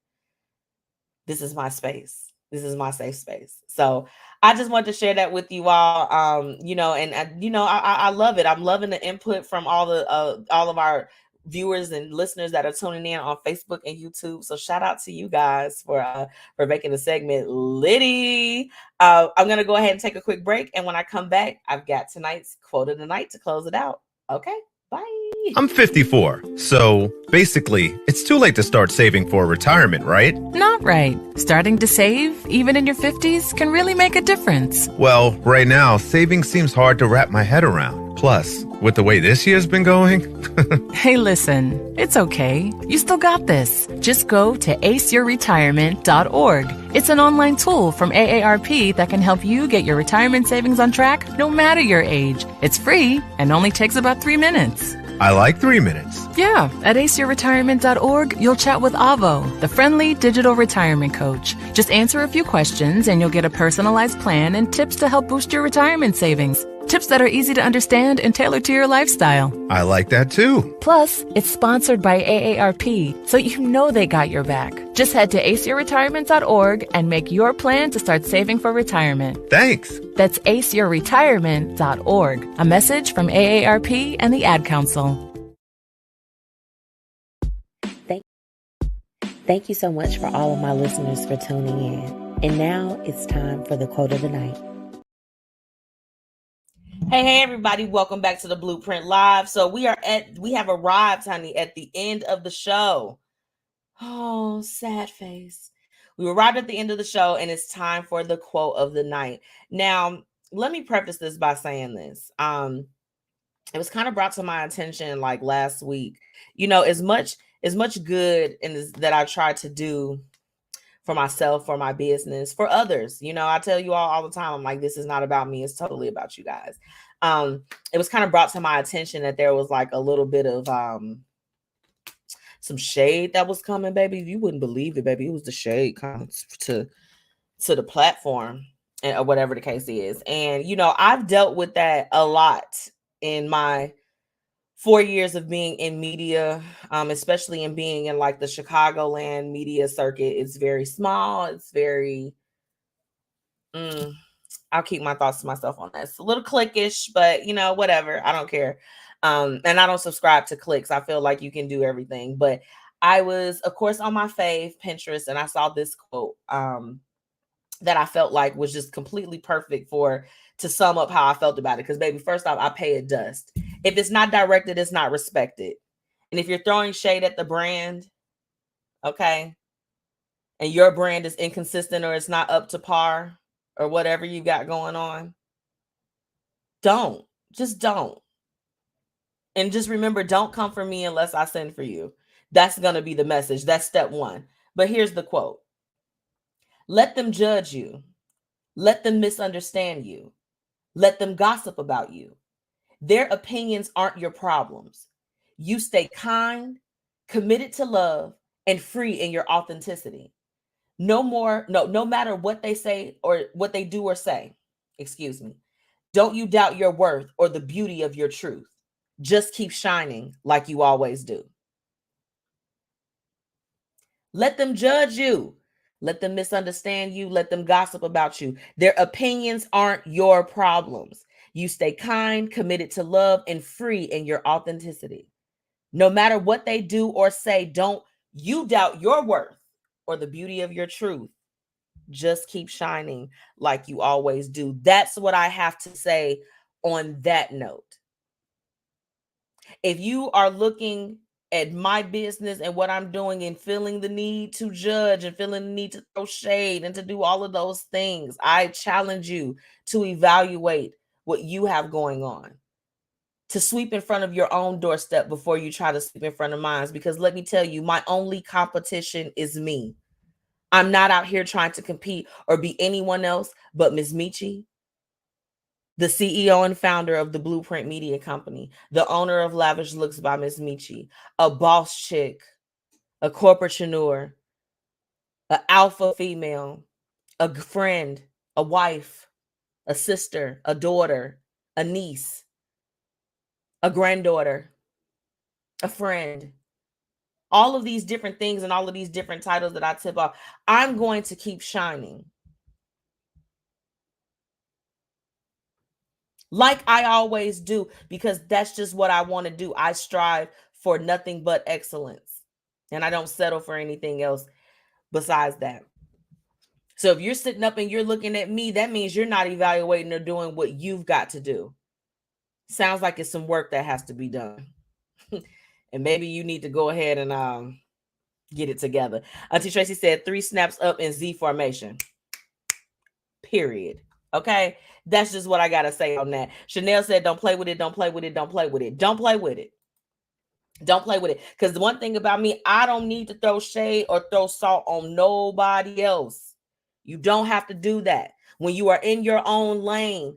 This is my space. This is my safe space. So I just wanted to share that with you all. You know, and you know, I love it. I'm loving the input from all of our viewers and listeners that are tuning in on Facebook and YouTube. So shout out to you guys for making the segment litty. I'm gonna go ahead and take a quick break, and when I come back, I've got tonight's quote of the night to close it out. Okay, bye. I'm 54, so basically, it's too late to start saving for retirement, right? Not right. Starting to save, even in your 50s, can really make a difference. Well, right now, saving seems hard to wrap my head around. Plus, with the way this year's been going... Hey, listen, it's okay. You still got this. Just go to aceyourretirement.org. It's an online tool from AARP that can help you get your retirement savings on track no matter your age. It's free and only takes about 3 minutes. I like 3 minutes. Yeah, at aceyourretirement.org, you'll chat with Avo, the friendly digital retirement coach. Just answer a few questions and you'll get a personalized plan and tips to help boost your retirement savings. Tips that are easy to understand and tailored to your lifestyle. I like that too. Plus, it's sponsored by AARP, so you know they got your back. Just head to aceyourretirement.org and make your plan to start saving for retirement. Thanks. That's aceyourretirement.org. A message from AARP and the Ad Council. Thank you so much for all of my listeners for tuning in. And now it's time for the quote of the night. Hey, everybody. Welcome back to the Blueprint Live. So we have arrived, honey, at the end of the show. Oh, sad face. We arrived at the end of the show and it's time for the quote of the night. Now, let me preface this by saying this. It was kind of brought to my attention like last week. You know, as much good that I tried to do for myself, for my business, for others. You know, I tell you all the time, I'm like, this is not about me. It's totally about you guys. It was kind of brought to my attention that there was like a little bit of some shade that was coming, baby. You wouldn't believe it, baby. It was the shade coming to the platform or whatever the case is. And, you know, I've dealt with that a lot in my 4 years of being in media, especially in being in like the Chicagoland media circuit. It's very small. It's very, I'll keep my thoughts to myself on that. It's a little cliquish, but you know, whatever. I don't care. And I don't subscribe to clicks. I feel like you can do everything. But I was, of course, on my fave Pinterest, and I saw this quote that I felt like was just completely perfect to sum up how I felt about it. Because, baby, first off, I pay it dust. If it's not directed, it's not respected. And if you're throwing shade at the brand, okay, and your brand is inconsistent or it's not up to par or whatever you got going on, don't. And just remember, don't come for me unless I send for you. That's going to be the message. That's step one. But here's the quote. Let them judge you. Let them misunderstand you. Let them gossip about you. Their opinions aren't your problems. You stay kind, committed to love, and free in your authenticity. No matter what they say or what they do or say, don't you doubt your worth or the beauty of your truth. Just keep shining like you always do. Let them judge you. Let them misunderstand you. Let them gossip about you. Their opinions aren't your problems. You stay kind, committed to love, and free in your authenticity. No matter what they do or say, don't you doubt your worth or the beauty of your truth. Just keep shining like you always do. That's what I have to say on that note. If you are looking at my business and what I'm doing and feeling the need to judge and feeling the need to throw shade and to do all of those things, I challenge you to evaluate what you have going on, to sweep in front of your own doorstep before you try to sweep in front of mine. Because let me tell you, my only competition is me. I'm not out here trying to compete or be anyone else but MzMetchi, the CEO and founder of the Blueprint Media Company, the owner of Lavish Looks by MzMetchi, a boss chick, a corporatepreneur, an alpha female, a friend, a wife, a sister, a daughter, a niece, a granddaughter, a friend. All of these different things and all of these different titles that I tip off, I'm going to keep shining like I always do, because that's just what I want to do. I strive for nothing but excellence, and I don't settle for anything else besides that. So if you're sitting up and you're looking at me, that means you're not evaluating or doing what you've got to do. Sounds like it's some work that has to be done. And maybe you need to go ahead and get it together. Auntie Tracy said 3 snaps up in Z formation. Period. Okay, that's just what I gotta say on that. Chanel said, don't play with it, don't play with it, don't play with it, don't play with it. Don't play with it. Because the one thing about me, I don't need to throw shade or throw salt on nobody else. You don't have to do that. When you are in your own lane,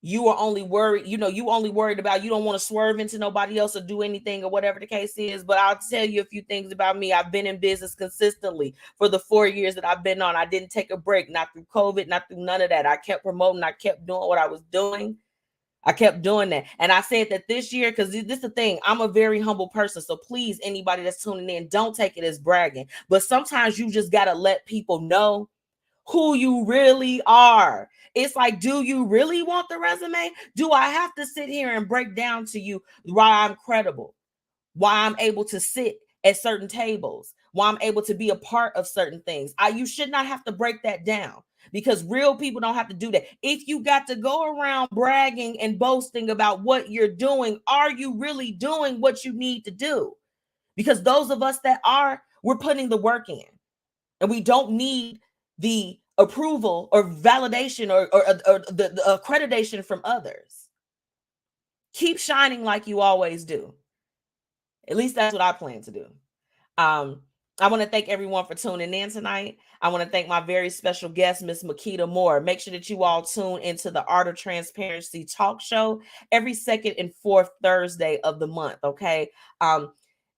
you are only worried, you only worried about, you don't want to swerve into nobody else or do anything or whatever the case is. But I'll tell you a few things about me. I've been in business consistently for the 4 years that I've been on. I didn't take a break, not through COVID, not through none of that. I kept promoting. I kept doing what I was doing. I kept doing that. And I said that this year, because this is the thing, I'm a very humble person. So please, anybody that's tuning in, don't take it as bragging. But sometimes you just got to let people know who you really are. It's like, do you really want the resume? Do I have to sit here and break down to you why I'm credible, why I'm able to sit at certain tables, why I'm able to be a part of certain things? You should not have to break that down, because real people don't have to do that. If you got to go around bragging and boasting about what you're doing, are you really doing what you need to do? Because those of us that are, we're putting the work in, and we don't need the approval or validation or the accreditation from others. Keep shining like you always do. At least that's what I plan to do. I want to thank everyone for tuning in tonight. I want to thank my very special guest, Miss Mikkita Moore. Make sure that you all tune into the Art of Transparency talk show every second and fourth Thursday of the month, okay?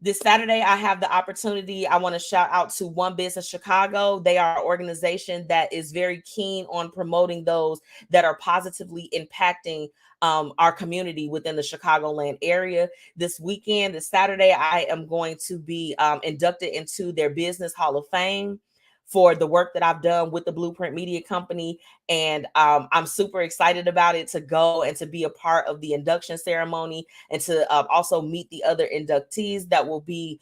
This Saturday, I have the opportunity. I want to shout out to One Business Chicago. They are an organization that is very keen on promoting those that are positively impacting our community within the Chicagoland area. This weekend, this Saturday, I am going to be inducted into their Business Hall of Fame for the work that I've done with the Blueprint Media Company. And I'm super excited about it, to go and to be a part of the induction ceremony, and to also meet the other inductees that will be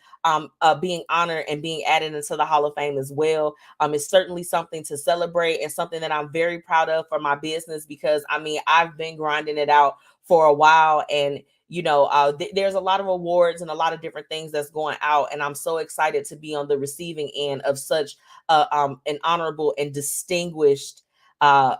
being honored and being added into the Hall of Fame as well. It's certainly something to celebrate, and something that I'm very proud of for my business, because I mean, I've been grinding it out for a while, and there's a lot of awards and a lot of different things that's going out, and I'm so excited to be on the receiving end of such an honorable and distinguished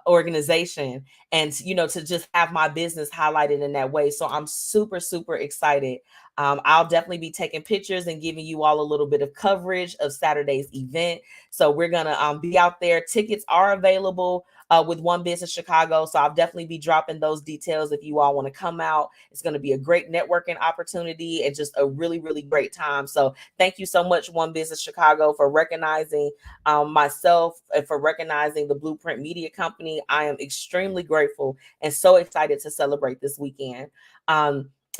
organization, and to just have my business highlighted in that way. So I'm super, super excited. I'll definitely be taking pictures and giving you all a little bit of coverage of Saturday's event. So we're gonna be out there. Tickets are available with One Business Chicago. So I'll definitely be dropping those details if you all want to come out. It's going to be a great networking opportunity and just a really, really great time. So thank you so much, One Business Chicago, for recognizing myself and for recognizing the Blueprint Media Company. I am extremely grateful and so excited to celebrate this weekend.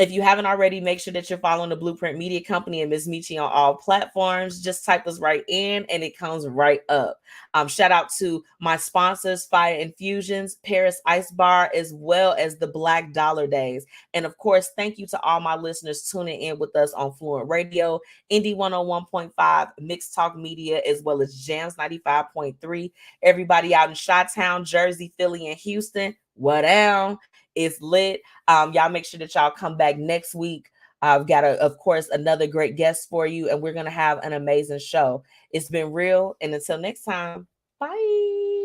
If you haven't already, make sure that you're following the Blueprint Media Company and MzMetchi on all platforms. Just type us right in and it comes right up. Shout out to my sponsors, Fiya Infusions, Paris Ice Bar, as well as the Black Dollar Days. And of course, thank you to all my listeners tuning in with us on Fluent Radio, Indie 101.5, Mixed Talk Media, as well as Jams 95.3. Everybody out in Chi-Town, Jersey, Philly, and Houston, what down? It's lit. Y'all make sure that y'all come back next week. I've got, of course, another great guest for you, and we're going to have an amazing show. It's been real. And until next time, bye.